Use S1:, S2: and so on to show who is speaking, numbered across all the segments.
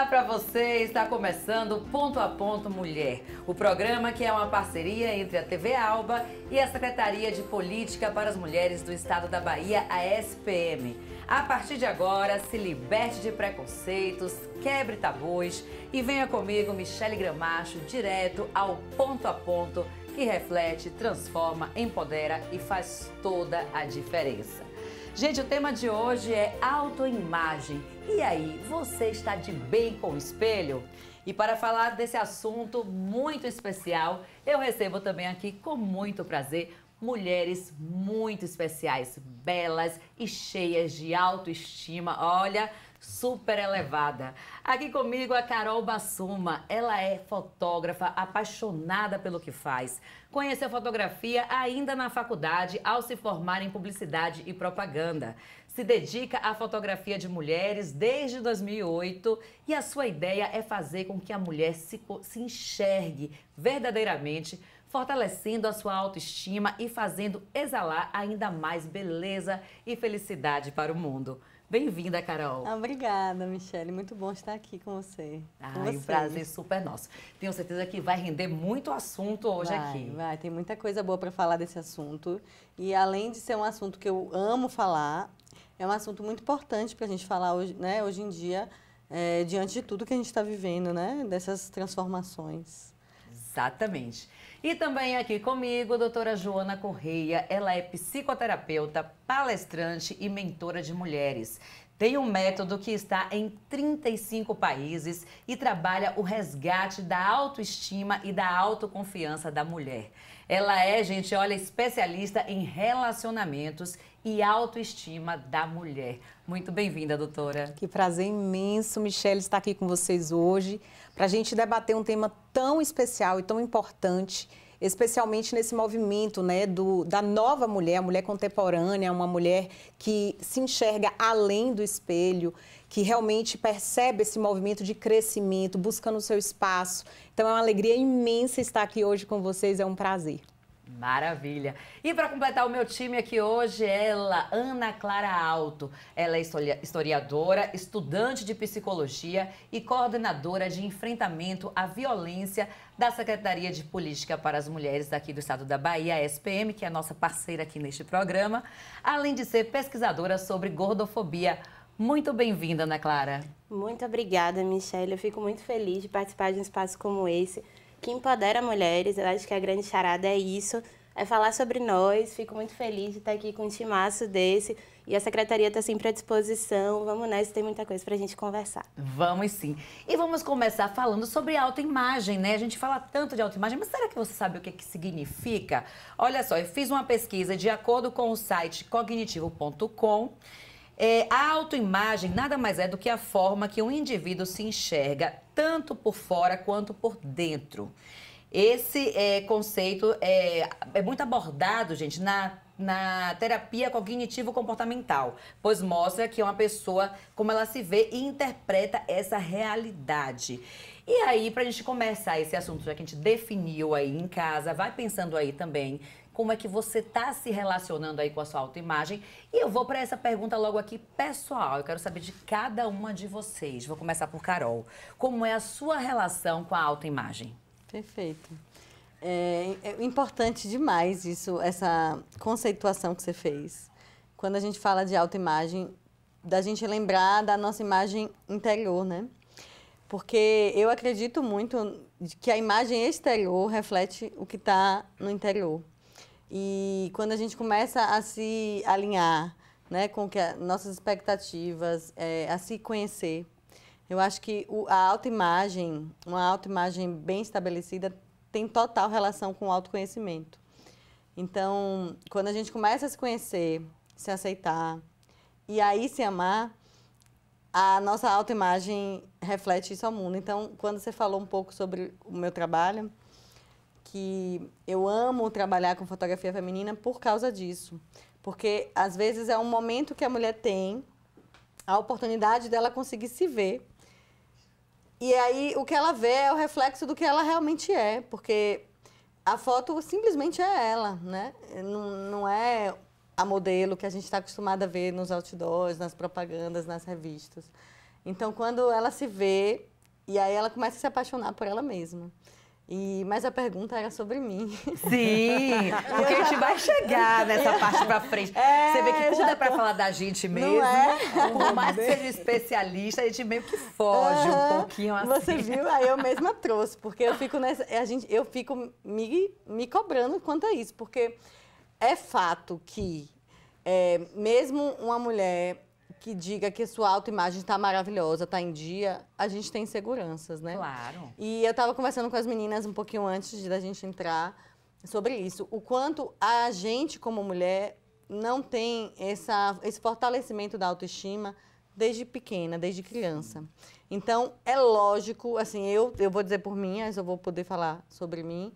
S1: para você, está começando Ponto a Ponto Mulher, o programa que é uma parceria entre a TV Alba e a Secretaria de Política para as Mulheres do Estado da Bahia, a SPM. A partir de agora, se liberte de preconceitos, quebre tabus e venha comigo, Michele Gramacho, direto ao ponto a ponto, que reflete, transforma, empodera e faz toda a diferença. Gente, o tema de hoje é autoimagem. E aí, você está de bem com o espelho? E para falar desse assunto muito especial, eu recebo também aqui com muito prazer mulheres muito especiais, belas e cheias de autoestima, olha, super elevada. Aqui comigo a Carol Bassuma, ela é fotógrafa, apaixonada pelo que faz. Conheceu fotografia ainda na faculdade ao se formar em publicidade e propaganda. Se dedica à fotografia de mulheres desde 2008 e a sua ideia é fazer com que a mulher se enxergue verdadeiramente, fortalecendo a sua autoestima e fazendo exalar ainda mais beleza e felicidade para o mundo. Bem-vinda, Carol.
S2: Obrigada, Michele. Muito bom estar aqui com você.
S1: Um prazer super nosso. Tenho certeza que vai render muito assunto hoje aqui.
S2: Vai. Tem muita coisa boa para falar desse assunto. E além de ser um assunto que eu amo falar, é um assunto muito importante para a gente falar hoje, né, hoje em dia, diante de tudo que a gente está vivendo, né, dessas transformações.
S1: Exatamente. E também aqui comigo, a doutora Joana Correia. Ela é psicoterapeuta, palestrante e mentora de mulheres. Tem um método que está em 35 países e trabalha o resgate da autoestima e da autoconfiança da mulher. Ela é, gente, olha, especialista em relacionamentos e autoestima da mulher. Muito bem-vinda, doutora.
S3: Que prazer imenso, Michele, estar aqui com vocês hoje para a gente debater um tema tão especial e tão importante, especialmente nesse movimento, né, da nova mulher, a mulher contemporânea, uma mulher que se enxerga além do espelho, que realmente percebe esse movimento de crescimento, buscando o seu espaço. Então é uma alegria imensa estar aqui hoje com vocês, é um prazer.
S1: Maravilha! E para completar o meu time aqui hoje, ela, Ana Clara Alto. Ela é historiadora, estudante de psicologia e coordenadora de enfrentamento à violência da Secretaria de Política para as Mulheres daqui do Estado da Bahia, a SPM, que é a nossa parceira aqui neste programa, além de ser pesquisadora sobre gordofobia. Muito bem-vinda, Ana Clara.
S4: Muito obrigada, Michele. Eu fico muito feliz de participar de um espaço como esse, que empodera mulheres. Eu acho que a grande charada é isso, é falar sobre nós. Fico muito feliz de estar aqui com um timaço desse e a Secretaria está sempre à disposição. Vamos nessa, tem muita coisa para a gente conversar.
S1: Vamos sim. E vamos começar falando sobre autoimagem, né? A gente fala tanto de autoimagem, mas será que você sabe o que significa? Olha só, eu fiz uma pesquisa de acordo com o site cognitivo.com. A autoimagem nada mais é do que a forma que um indivíduo se enxerga, tanto por fora quanto por dentro. Esse conceito é muito abordado, gente, na terapia cognitivo-comportamental, pois mostra que uma pessoa, como ela se vê e interpreta essa realidade. E aí, para a gente começar esse assunto, já que a gente definiu aí em casa, vai pensando aí também como é que você está se relacionando aí com a sua autoimagem. E eu vou para essa pergunta logo aqui pessoal. Eu quero saber de cada uma de vocês. Vou começar por Carol. Como é a sua relação com a autoimagem?
S2: Perfeito. É importante demais isso, essa conceituação que você fez. Quando a gente fala de autoimagem, da gente lembrar da nossa imagem interior, né? Porque eu acredito muito que a imagem exterior reflete o que está no interior. E quando a gente começa a se alinhar, né, com que nossas expectativas, a se conhecer, eu acho que a autoimagem, uma autoimagem bem estabelecida, tem total relação com o autoconhecimento. Então, quando a gente começa a se conhecer, se aceitar e aí se amar, a nossa autoimagem reflete isso ao mundo. Então, quando você falou um pouco sobre o meu trabalho, que eu amo trabalhar com fotografia feminina por causa disso. Porque, às vezes, é um momento que a mulher tem a oportunidade dela conseguir se ver. E aí, o que ela vê é o reflexo do que ela realmente é. Porque a foto simplesmente é ela, né? Não é a modelo que a gente está acostumado a ver nos outdoors, nas propagandas, nas revistas. Então, quando ela se vê, E aí ela começa a se apaixonar por ela mesma. Mas a pergunta era sobre mim.
S1: Sim, porque a gente vai chegar nessa parte pra frente. Você vê que quando é pra falar da gente mesmo, por mais que seja especialista, a gente meio que foge um pouquinho assim.
S2: Você viu? Aí eu mesma trouxe, porque eu fico eu fico me cobrando quanto a isso, porque é fato que mesmo uma mulher que diga que a sua autoimagem está maravilhosa, está em dia, a gente tem inseguranças, né?
S1: Claro.
S2: E eu estava conversando com as meninas um pouquinho antes da gente entrar sobre isso. O quanto a gente, como mulher, não tem esse fortalecimento da autoestima desde pequena, desde criança. Então, é lógico, assim, eu vou dizer por mim, mas eu vou poder falar sobre mim,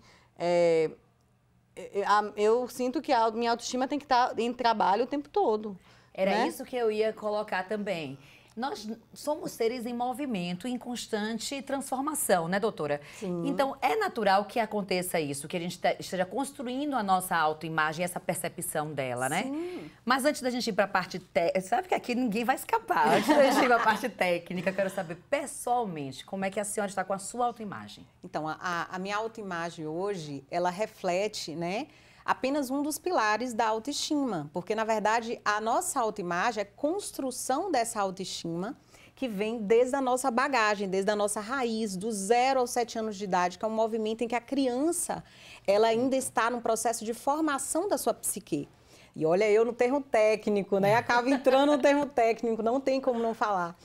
S2: eu sinto que a minha autoestima tem que estar em trabalho o tempo todo.
S1: Era isso que eu ia colocar também. Nós somos seres em movimento, em constante transformação, né, doutora?
S2: Sim.
S1: Então, é natural que aconteça isso, que a gente esteja construindo a nossa autoimagem, essa percepção dela, né?
S2: Sim.
S1: Mas antes da gente ir para a parte técnica, sabe que aqui ninguém vai escapar. Antes da gente ir para a parte técnica, eu quero saber pessoalmente como é que a senhora está com a sua autoimagem.
S3: Então, a minha autoimagem hoje, ela reflete, né, apenas um dos pilares da autoestima, porque, na verdade, a nossa autoimagem é construção dessa autoestima que vem desde a nossa bagagem, desde a nossa raiz, do 0 aos 7 anos de idade, que é um movimento em que a criança ela ainda está num processo de formação da sua psique. E olha, eu no termo técnico, né? Acaba entrando no termo técnico, não tem como não falar.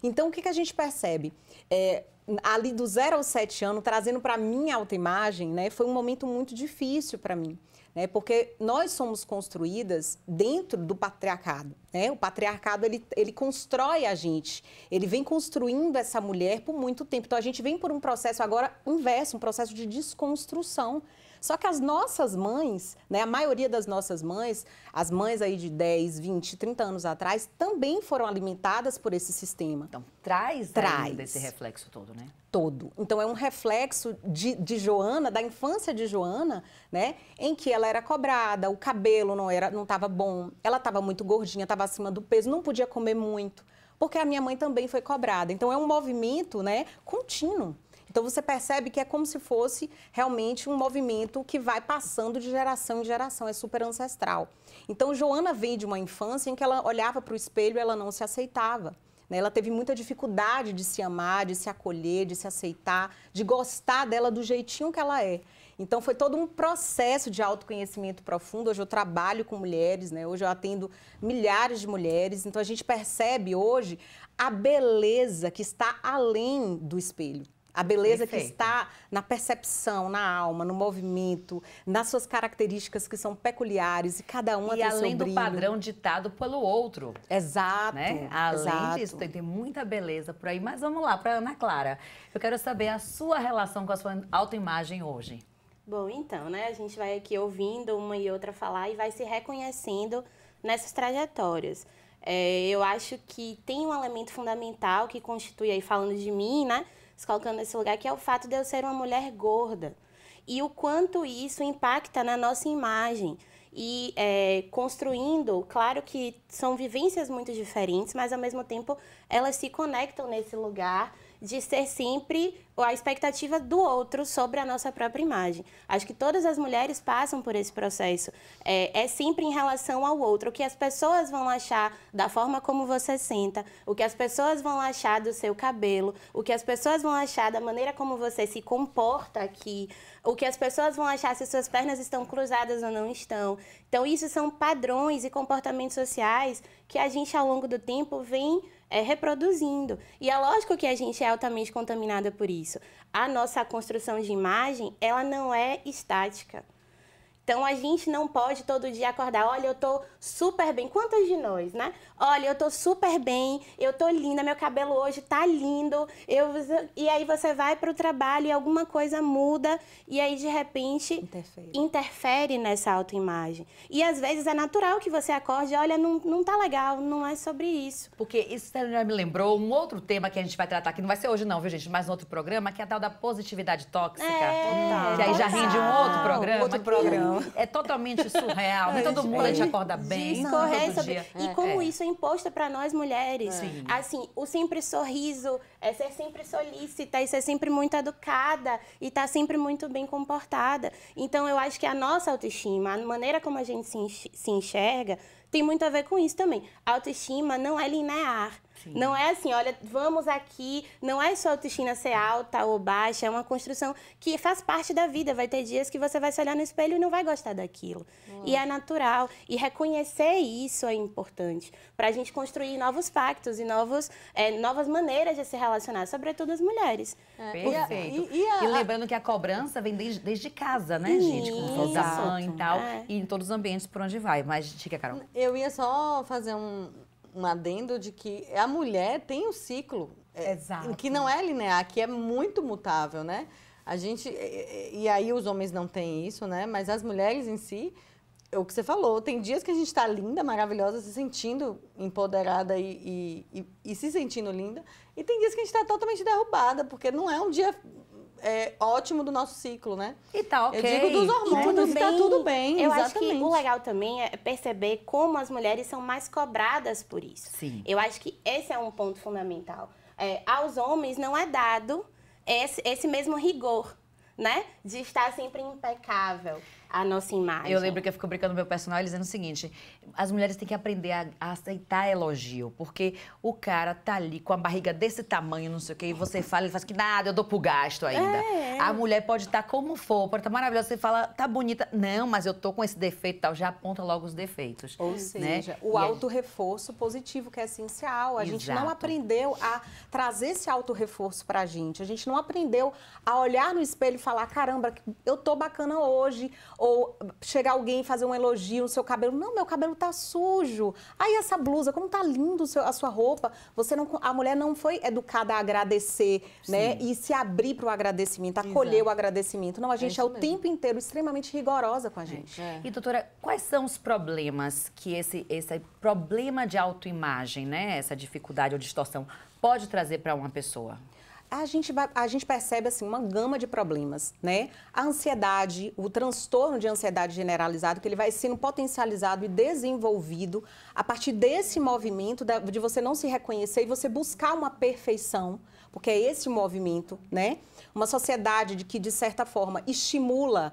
S3: Então, o que a gente percebe? Ali do 0 aos 7 anos, trazendo para a minha autoimagem, né, foi um momento muito difícil para mim. Porque nós somos construídas dentro do patriarcado. Né? O patriarcado, ele constrói a gente. Ele vem construindo essa mulher por muito tempo. Então, a gente vem por um processo agora inverso, um processo de desconstrução. Só que as nossas mães, né, a maioria das nossas mães, as mães aí de 10, 20, 30 anos atrás, também foram alimentadas por esse sistema.
S1: Então, traz esse reflexo todo, né?
S3: Todo. Então, é um reflexo de Joana, da infância de Joana, né, em que ela era cobrada, o cabelo não estava bom, ela estava muito gordinha, estava acima do peso, não podia comer muito, porque a minha mãe também foi cobrada. Então, é um movimento, né, contínuo. Então, você percebe que é como se fosse realmente um movimento que vai passando de geração em geração, é super ancestral. Então, Joana vem de uma infância em que ela olhava para o espelho e ela não se aceitava. Né? Ela teve muita dificuldade de se amar, de se acolher, de se aceitar, de gostar dela do jeitinho que ela é. Então, foi todo um processo de autoconhecimento profundo. Hoje eu trabalho com mulheres, né? Hoje eu atendo milhares de mulheres. Então, a gente percebe hoje a beleza que está além do espelho. A beleza que está na percepção, na alma, no movimento, nas suas características que são peculiares e cada uma tem seu brilho.
S1: E além do padrão ditado pelo outro.
S3: Exato.
S1: Né? Além disso, tem muita beleza por aí. Mas vamos lá, para Ana Clara. Eu quero saber a sua relação com a sua autoimagem hoje.
S4: Bom, então, né? A gente vai aqui ouvindo uma e outra falar e vai se reconhecendo nessas trajetórias. Eu acho que tem um elemento fundamental que constitui, aí falando de mim, né? Se colocando nesse lugar, que é o fato de eu ser uma mulher gorda. E o quanto isso impacta na nossa imagem. E construindo, claro que são vivências muito diferentes, mas ao mesmo tempo elas se conectam nesse lugar de ser sempre a expectativa do outro sobre a nossa própria imagem. Acho que todas as mulheres passam por esse processo. É sempre em relação ao outro. O que as pessoas vão achar da forma como você senta, o que as pessoas vão achar do seu cabelo, o que as pessoas vão achar da maneira como você se comporta aqui, o que as pessoas vão achar se suas pernas estão cruzadas ou não estão. Então, isso são padrões e comportamentos sociais que a gente, ao longo do tempo, vem reproduzindo. E é lógico que a gente é altamente contaminada por isso. A nossa construção de imagem, ela não é estática. Então, a gente não pode todo dia acordar, olha, eu tô super bem. Quantas de nós, né? Olha, eu tô super bem, eu tô linda, meu cabelo hoje tá lindo. E aí você vai pro trabalho e alguma coisa muda e aí, de repente, interfere nessa autoimagem. E, às vezes, é natural que você acorde, olha, não tá legal, não é sobre isso.
S1: Porque isso já me lembrou um outro tema que a gente vai tratar aqui, não vai ser hoje não, viu, gente? Mas no outro programa, que é a tal da positividade tóxica. Que aí já rende um outro programa.
S3: Outro programa.
S1: é totalmente surreal. Nem todo mundo a gente acorda bem.
S4: Discorrer
S1: todo
S4: sobre...
S1: dia.
S4: E como isso é imposto para nós mulheres.
S1: Sim.
S4: Assim, o sempre sorriso, é ser sempre solícita, e ser sempre muito educada e estar sempre muito bem comportada. Então, eu acho que a nossa autoestima, a maneira como a gente se enxerga, tem muito a ver com isso também. A autoestima não é linear. Sim. Não é assim, olha, vamos aqui, não é só autoestima ser alta ou baixa, é uma construção que faz parte da vida. Vai ter dias que você vai se olhar no espelho e não vai gostar daquilo. E é natural. E reconhecer isso é importante para a gente construir novos pactos e novas maneiras de se relacionar, sobretudo as mulheres.
S1: Perfeito. E lembrando que a cobrança vem desde casa, né, gente? Com a mãe e tal, e em todos os ambientes por onde vai. Mas, diga, Carol.
S2: Eu ia só fazer um adendo de que a mulher tem um ciclo que não é linear, que é muito mutável, né? A gente, e aí os homens não têm isso, né? Mas as mulheres em si, o que você falou, tem dias que a gente está linda, maravilhosa, se sentindo empoderada e se sentindo linda, e tem dias que a gente está totalmente derrubada, porque não é um dia ótimo do nosso ciclo, né?
S1: E tá ok.
S2: Eu digo dos hormônios, tá tudo bem,
S4: eu
S2: exatamente.
S4: acho que o legal também é perceber como as mulheres são mais cobradas por isso.
S1: Sim.
S4: Eu acho que esse é um ponto fundamental. Aos homens não é dado esse mesmo rigor, né? De estar sempre impecável a nossa imagem.
S1: Eu lembro que eu fico brincando no meu personal dizendo o seguinte: as mulheres têm que aprender a aceitar elogio, porque o cara tá ali com a barriga desse tamanho, não sei o quê, e você fala, ele faz que nada, eu dou pro gasto ainda. A mulher pode estar como for, pode estar maravilhosa, você fala, tá bonita. Não, mas eu tô com esse defeito e tal, já aponta logo os defeitos.
S3: Ou seja,
S1: né?
S3: o autorreforço positivo, que é essencial. A gente não aprendeu a trazer esse autorreforço pra gente. A gente não aprendeu a olhar no espelho e falar, caramba, eu tô bacana hoje. Ou chegar alguém e fazer um elogio no seu cabelo. Não, meu cabelo tá sujo. Aí essa blusa, como tá lindo a sua roupa. A mulher não foi educada a agradecer, né? E se abrir para o agradecimento, acolher o agradecimento. Não, a gente é o tempo inteiro extremamente rigorosa com a gente.
S1: E, doutora, quais são os problemas que esse problema de autoimagem, né? Essa dificuldade ou distorção pode trazer para uma pessoa?
S3: A gente percebe assim, uma gama de problemas, né? A ansiedade, o transtorno de ansiedade generalizado, que ele vai sendo potencializado e desenvolvido a partir desse movimento de você não se reconhecer e você buscar uma perfeição, porque é esse o movimento, né? Uma sociedade que, de certa forma, estimula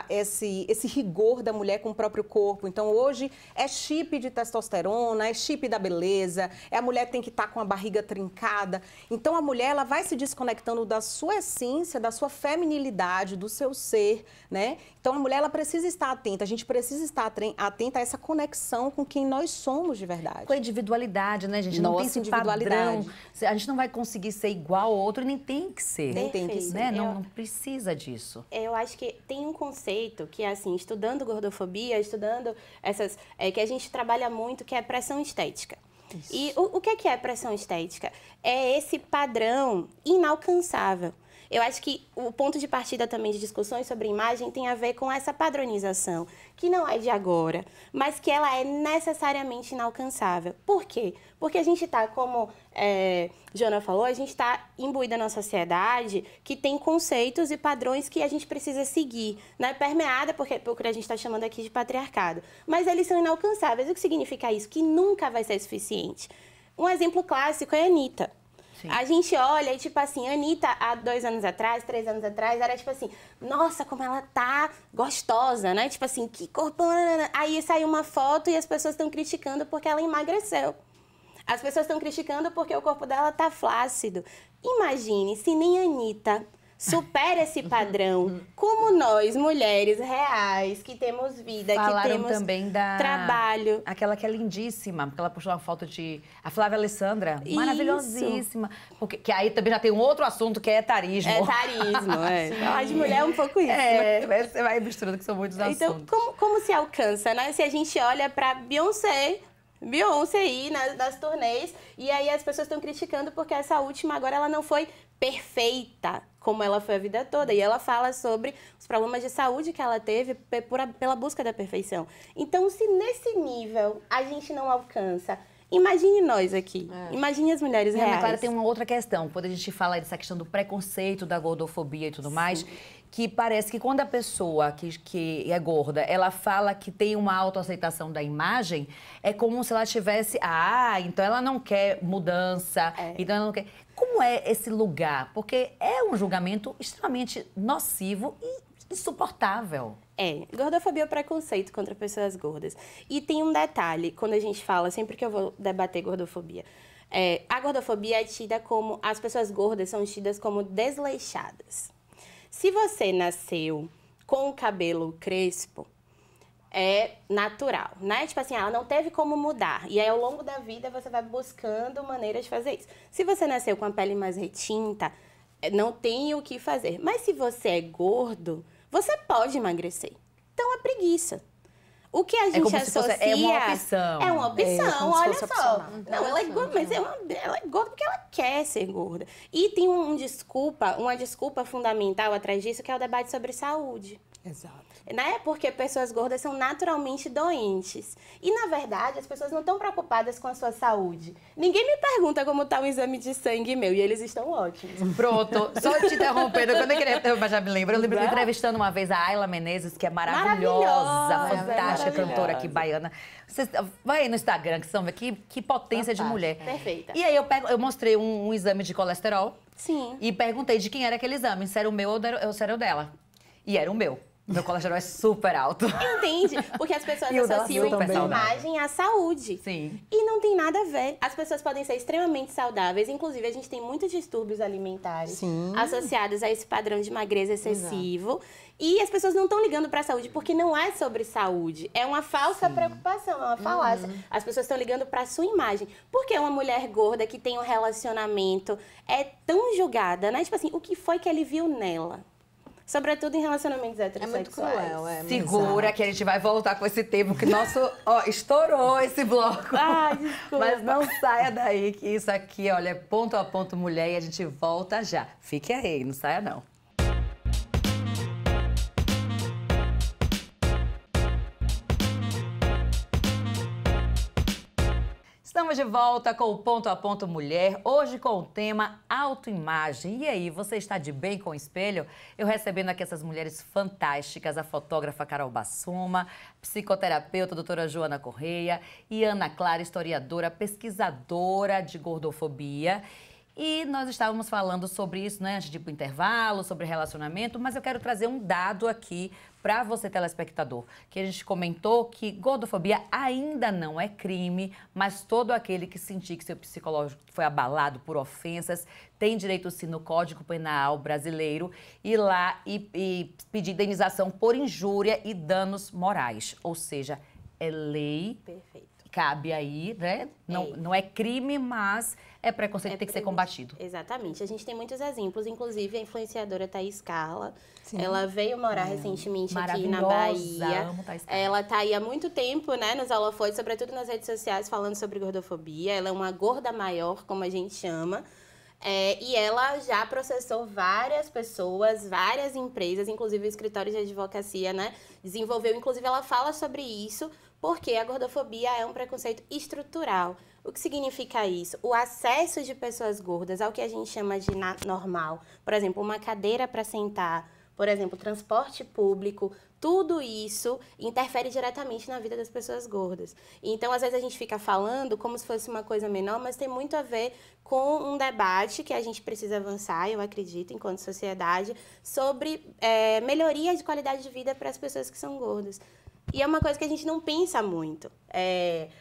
S3: esse rigor da mulher com o próprio corpo. Então, hoje, é chip de testosterona, é chip da beleza, a mulher tem que estar com a barriga trincada. Então, a mulher ela vai se desconectando da sua essência, da sua feminilidade, do seu ser, né? Então, a mulher ela precisa estar atenta, a gente precisa estar atenta a essa conexão com quem nós somos de verdade.
S1: Com a individualidade, né, gente? Não tem esse padrão. A gente não vai conseguir ser igual ao outro e nem tem que ser.
S3: Nem tem que ser.
S1: Né? Não precisa disso.
S4: Eu acho que tem um conceito que, assim, estudando gordofobia, estudando essas... que a gente trabalha muito, que é pressão estética. Isso. E o que é pressão estética? É esse padrão inalcançável. Eu acho que o ponto de partida também de discussões sobre imagem tem a ver com essa padronização, que não é de agora, mas que ela é necessariamente inalcançável. Por quê? Porque a gente está, como Joana falou, a gente está imbuída na sociedade que tem conceitos e padrões que a gente precisa seguir, né? Permeada por que a gente está chamando aqui de patriarcado. Mas eles são inalcançáveis. O que significa isso? Que nunca vai ser suficiente. Um exemplo clássico é a Anitta. Sim. A gente olha e, tipo assim, a Anitta, há 2 anos atrás, 3 anos atrás, era tipo assim, nossa, como ela tá gostosa, né? Tipo assim, que corpo... Aí saiu uma foto e as pessoas estão criticando porque ela emagreceu. As pessoas estão criticando porque o corpo dela tá flácido. Imagine se nem a Anitta supera esse padrão, como nós, mulheres reais, que temos vida,
S1: falaram
S4: que temos
S1: também
S4: trabalho.
S1: Aquela que é lindíssima, porque ela postou uma foto de... A Flávia Alessandra, maravilhosíssima. Porque, que aí também já tem um outro assunto, que é etarismo.
S4: Etarismo, Falar de mulher é um pouco isso.
S1: Você vai misturando, que são muitos assuntos.
S4: Então, como se alcança, né? Se a gente olha pra Beyoncé aí nas turnês, e aí as pessoas estão criticando porque essa última agora ela não foi perfeita como ela foi a vida toda. E ela fala sobre os problemas de saúde que ela teve pela busca da perfeição. Então, se nesse nível a gente não alcança, imagine nós aqui. Imagine as mulheres reais.
S1: Ana Clara, tem uma outra questão. Quando a gente fala dessa questão do preconceito, da gordofobia e tudo mais, que parece que quando a pessoa que é gorda, ela fala que tem uma autoaceitação da imagem, é como se ela tivesse, então ela não quer mudança, então ela não quer... Como é esse lugar? Porque é um julgamento extremamente nocivo e insuportável.
S4: Gordofobia é preconceito contra pessoas gordas. E tem um detalhe, quando a gente fala, sempre que eu vou debater gordofobia, a gordofobia é tida como, as pessoas gordas são tidas como desleixadas. Se você nasceu com o cabelo crespo, é natural, né? Tipo assim, ela não teve como mudar. E aí, ao longo da vida, você vai buscando maneiras de fazer isso. Se você nasceu com a pele mais retinta, não tem o que fazer. Mas se você é gordo, você pode emagrecer. Então, é preguiça. O que a gente associa...
S1: É uma opção.
S4: É uma opção, olha só.
S3: Opcional.
S4: Não, ela é gorda, mas ela é gorda porque ela quer ser gorda. E tem uma desculpa fundamental atrás disso, que é o debate sobre saúde.
S3: Exato.
S4: Né? Porque pessoas gordas são naturalmente doentes. E, na verdade, as pessoas não estão preocupadas com a sua saúde. Ninguém me pergunta como está o exame de sangue meu, e eles estão ótimos.
S1: Pronto, só te interrompendo, eu já me lembro. Eu lembro de entrevistando uma vez a Ayla Menezes, que é maravilhosa, fantástica, cantora aqui, baiana. Vocês, vai aí no Instagram, que vocês vão ver que potência de mulher.
S4: Perfeita.
S1: E aí eu mostrei um exame de colesterol.
S4: Sim.
S1: E perguntei de quem era aquele exame, se era o meu ou se era o dela. E era o meu. Meu colesterol é super alto.
S4: Entende? Porque as pessoas
S1: E o dela
S4: associam
S1: super saudável.
S4: imagem à saúde.
S1: Sim.
S4: E não tem nada a ver. As pessoas podem ser extremamente saudáveis. Inclusive, a gente tem muitos distúrbios alimentares associados a esse padrão de magreza excessivo. E as pessoas não estão ligando para a saúde porque não é sobre saúde. É uma falsa preocupação, é uma falácia. As pessoas estão ligando para a sua imagem. Porque uma mulher gorda que tem um relacionamento é tão julgada, né? Tipo assim, o que foi que ele viu nela? Sobretudo em relacionamentos heterossexuais.
S2: É muito cruel,
S1: Segura que a gente vai voltar com esse tema, que nosso... estourou esse bloco.
S4: Ai, desculpa.
S1: Mas não saia daí, que isso aqui, olha, é ponto a ponto mulher e a gente volta já. Fique aí, não saia não. Estamos de volta com o Ponto a Ponto Mulher, hoje com o tema autoimagem. E aí, você está de bem com o espelho? Eu recebendo aqui essas mulheres fantásticas, a fotógrafa Carol Bassuma, psicoterapeuta doutora Joana Correia e Ana Clara, historiadora, pesquisadora de gordofobia. E nós estávamos falando sobre isso, né, antes de ir para o intervalo, sobre relacionamento, mas eu quero trazer um dado aqui para você, telespectador, que a gente comentou que gordofobia ainda não é crime, mas todo aquele que sentir que seu psicológico foi abalado por ofensas tem direito, sim, no Código Penal brasileiro, ir lá e pedir indenização por injúria e danos morais. Ou seja, é lei.
S4: Perfeito.
S1: Cabe aí, né? Não é crime, mas é preconceito que tem que ser combatido.
S4: Exatamente. A gente tem muitos exemplos, inclusive a influenciadora Thaís Carla. Ela veio morar recentemente aqui na Bahia.
S1: Amo Thaís Carla.
S4: Ela está aí há muito tempo, né, nos holofotes, sobretudo nas redes sociais, falando sobre gordofobia. Ela é uma gorda maior, como a gente chama. E ela já processou várias pessoas, várias empresas, inclusive escritórios de advocacia, né? Desenvolveu, inclusive ela fala sobre isso, porque a gordofobia é um preconceito estrutural. O que significa isso? O acesso de pessoas gordas ao que a gente chama de normal. Por exemplo, uma cadeira para sentar, por exemplo, transporte público, tudo isso interfere diretamente na vida das pessoas gordas. Então, às vezes, a gente fica falando como se fosse uma coisa menor, mas tem muito a ver com um debate que a gente precisa avançar, eu acredito, enquanto sociedade, sobre melhoria de qualidade de vida para as pessoas que são gordas. E é uma coisa que a gente não pensa muito.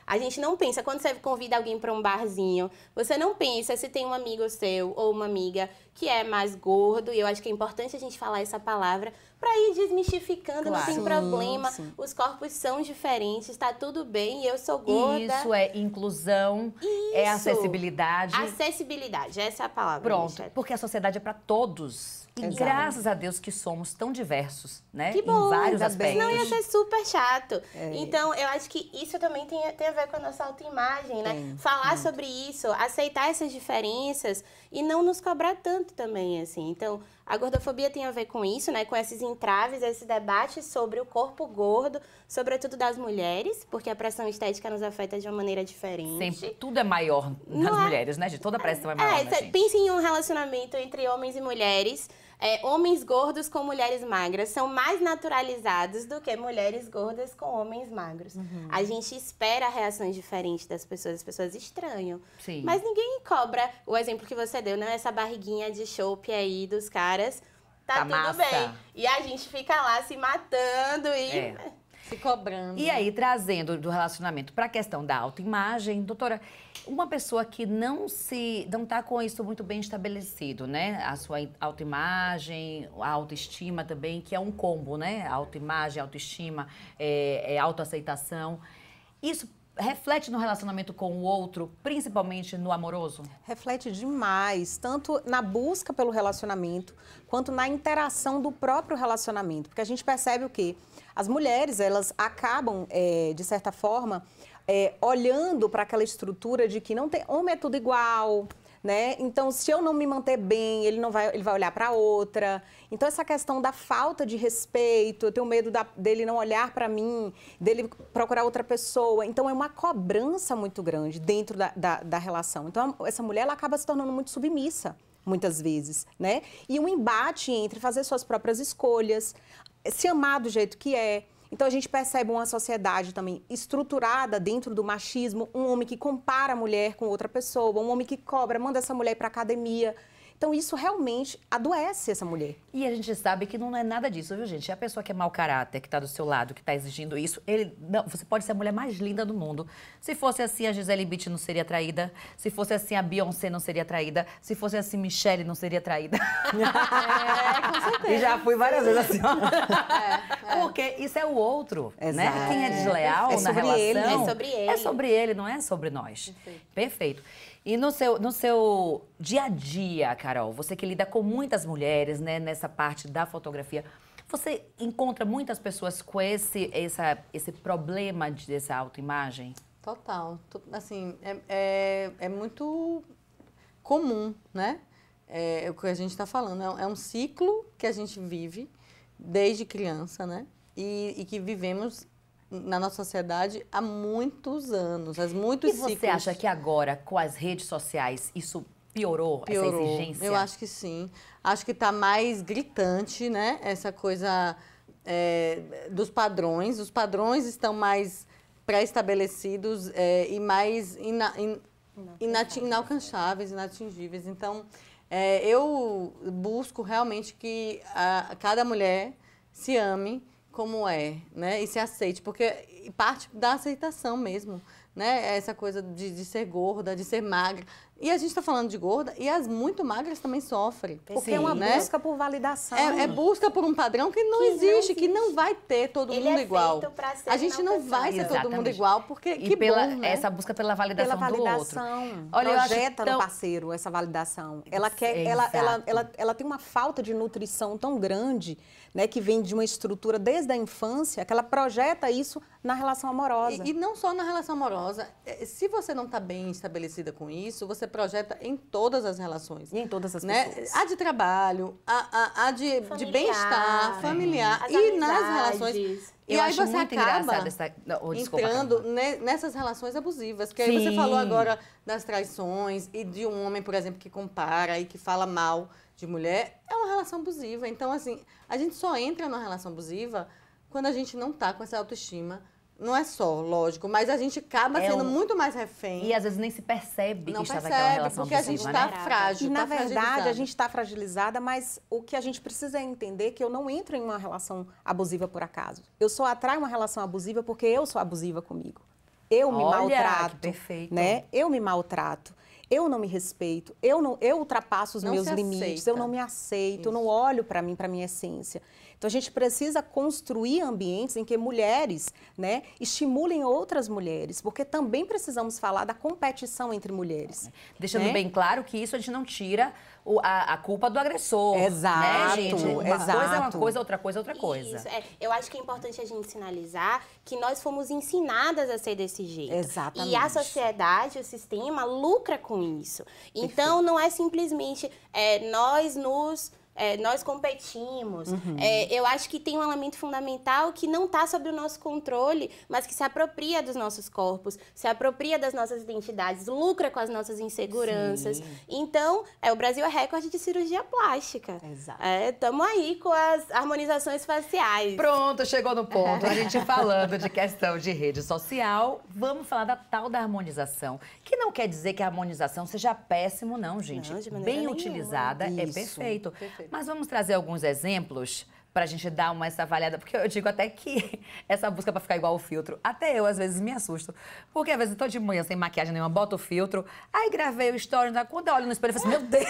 S4: A gente não pensa, quando você convida alguém para um barzinho, você não pensa se tem um amigo seu ou uma amiga que é mais gordo, e eu acho que é importante a gente falar essa palavra para ir desmistificando, não tem problema, os corpos são diferentes, está tudo bem, eu sou gorda.
S1: Isso é inclusão, é acessibilidade.
S4: Acessibilidade, essa é a palavra.
S1: Pronto,
S4: Michele.
S1: porque a sociedade é para todos. E graças a Deus que somos tão diversos, né?
S4: Que bom,
S1: em vários aspectos.
S4: Senão ia ser super chato. Então, eu acho que isso também tem a ver com a nossa autoimagem, né? Falar sobre isso, aceitar essas diferenças e não nos cobrar tanto também, assim. Então, a gordofobia tem a ver com isso, né? Com esses entraves, esse debate sobre o corpo gordo, sobretudo das mulheres, porque a pressão estética nos afeta de uma maneira diferente.
S1: Sempre, tudo é maior nas mulheres, né? De toda a pressão é maior na gente.
S4: Pense em um relacionamento entre homens e mulheres. homens gordos com mulheres magras são mais naturalizados do que mulheres gordas com homens magros. A gente espera reações diferentes das pessoas, as pessoas estranham.
S1: Sim.
S4: Mas ninguém cobra o exemplo que você deu, né? Essa barriguinha de chope aí dos caras, tá tudo
S1: massa.
S4: bem. E a gente fica lá se matando e...
S2: Se cobrando.
S1: E aí, trazendo do relacionamento para a questão da autoimagem, doutora, uma pessoa que não está com isso muito bem estabelecido, né? A sua autoimagem, a autoestima também, que é um combo, né? Autoimagem, autoestima, autoaceitação. Isso reflete no relacionamento com o outro, principalmente no amoroso?
S3: Reflete demais, tanto na busca pelo relacionamento, quanto na interação do próprio relacionamento. Porque a gente percebe o quê? As mulheres, elas acabam, de certa forma, olhando para aquela estrutura de que não tem, homem é tudo igual, né? Então, se eu não me manter bem, ele vai olhar para outra. Então, essa questão da falta de respeito, eu tenho medo dele não olhar para mim, dele procurar outra pessoa. Então, é uma cobrança muito grande dentro da relação. Então, essa mulher, ela acaba se tornando muito submissa, muitas vezes, né? E um embate entre fazer suas próprias escolhas, se amar do jeito que é. Então, a gente percebe uma sociedade também estruturada dentro do machismo, um homem que compara a mulher com outra pessoa, um homem que cobra, manda essa mulher para academia. Então, isso realmente adoece essa mulher.
S1: E a gente sabe que não é nada disso, viu, gente? É a pessoa que é mau caráter, que está do seu lado, que está exigindo isso. Você pode ser a mulher mais linda do mundo. Se fosse assim, a Gisele Bündchen não seria traída. Se fosse assim, a Beyoncé não seria traída. Se fosse assim, Michelle não seria traída.
S2: Com certeza.
S1: E já fui várias vezes assim, ó. Porque isso é o outro, né? Quem é desleal na relação...
S4: É sobre ele.
S1: É sobre ele, não é sobre nós. Perfeito. E no seu dia a dia, Carol, você que lida com muitas mulheres, né, nessa parte da fotografia, você encontra muitas pessoas com esse problema dessa autoimagem?
S2: Total. Assim, é muito comum, né? É o que a gente está falando. É um ciclo que a gente vive desde criança, né? E que vivemos na nossa sociedade há muitos anos, há muitos ciclos.
S1: E você acha que agora, com as redes sociais, isso piorou essa exigência?
S2: Eu acho que sim. Acho que está mais gritante, né? Essa coisa dos padrões. Os padrões estão mais pré-estabelecidos e mais inalcançáveis, inatingíveis. Então, eu busco realmente que cada mulher se ame como é, né? E se aceite, porque parte da aceitação mesmo, né? Essa coisa de ser gorda, de ser magra. E a gente está falando de gorda e as muito magras também sofrem.
S3: Porque é uma busca por validação.
S2: É busca por um padrão que não existe, que não vai ter todo mundo igual.
S4: Pra ser
S2: a gente não vai ser todo mundo igual, porque
S1: e
S2: bom, né?
S1: essa busca pela validação, do outro.
S3: Olha, projeta no parceiro essa validação. Ela quer, ela tem uma falta de nutrição tão grande, né, que vem de uma estrutura desde a infância, que ela projeta isso na relação amorosa.
S2: E não só na relação amorosa. Se você não está bem estabelecida com isso, você projeta em todas as relações.
S3: E em todas as
S2: né?
S3: pessoas.
S2: A de trabalho, a de bem-estar familiar. E nas relações... E aí você acaba entrando nessas relações abusivas. Que aí você falou agora das traições e de um homem, por exemplo, que compara e que fala mal de mulher. É uma relação abusiva. Então, assim, a gente só entra numa relação abusiva quando a gente não está com essa autoestima. Não é só, lógico, mas a gente acaba sendo muito mais refém.
S1: E às vezes nem se percebe que está naquela relação
S2: porque
S1: abusiva,
S2: a gente está frágil.
S3: E na verdade a gente está fragilizada, mas o que a gente precisa é entender que eu não entro em uma relação abusiva por acaso. Eu só atraio uma relação abusiva porque eu sou abusiva comigo. Eu me maltrato,
S1: que perfeito.
S3: né? Eu me maltrato. Eu não me respeito, eu ultrapasso os meus limites, eu não me aceito, eu não olho para mim, para minha essência. Então, a gente precisa construir ambientes em que mulheres, né, estimulem outras mulheres, porque também precisamos falar da competição entre mulheres.
S1: Deixando bem claro que isso a gente não tira a culpa do agressor.
S3: Exato,
S1: né, gente? Uma
S3: exato.
S1: coisa é uma coisa, outra coisa é outra coisa.
S4: Isso, eu acho que é importante a gente sinalizar que nós fomos ensinadas a ser desse jeito.
S3: Exatamente.
S4: E a sociedade, o sistema, lucra com isso. Então, não é simplesmente nós nos nós competimos. Eu acho que tem um elemento fundamental que não está sob o nosso controle, mas que se apropria dos nossos corpos, se apropria das nossas identidades, lucra com as nossas inseguranças. Sim. Então, o Brasil é recorde de cirurgia plástica.
S3: Exato.
S4: Estamos aí com as harmonizações faciais.
S1: Pronto, chegou no ponto. A gente falando de questão de rede social, vamos falar da tal da harmonização. Que não quer dizer que a harmonização seja péssimo, não, gente.
S4: Não, de maneira
S1: bem
S4: nenhuma.
S1: utilizada é
S3: Isso.
S1: perfeito. Mas vamos trazer alguns exemplos para a gente dar essa avaliada, porque eu digo até que essa busca para ficar igual o filtro, até eu às vezes me assusto, porque às vezes eu tô de manhã sem maquiagem nenhuma, boto o filtro, aí gravei o story, quando eu olho no espelho eu falo assim, meu Deus,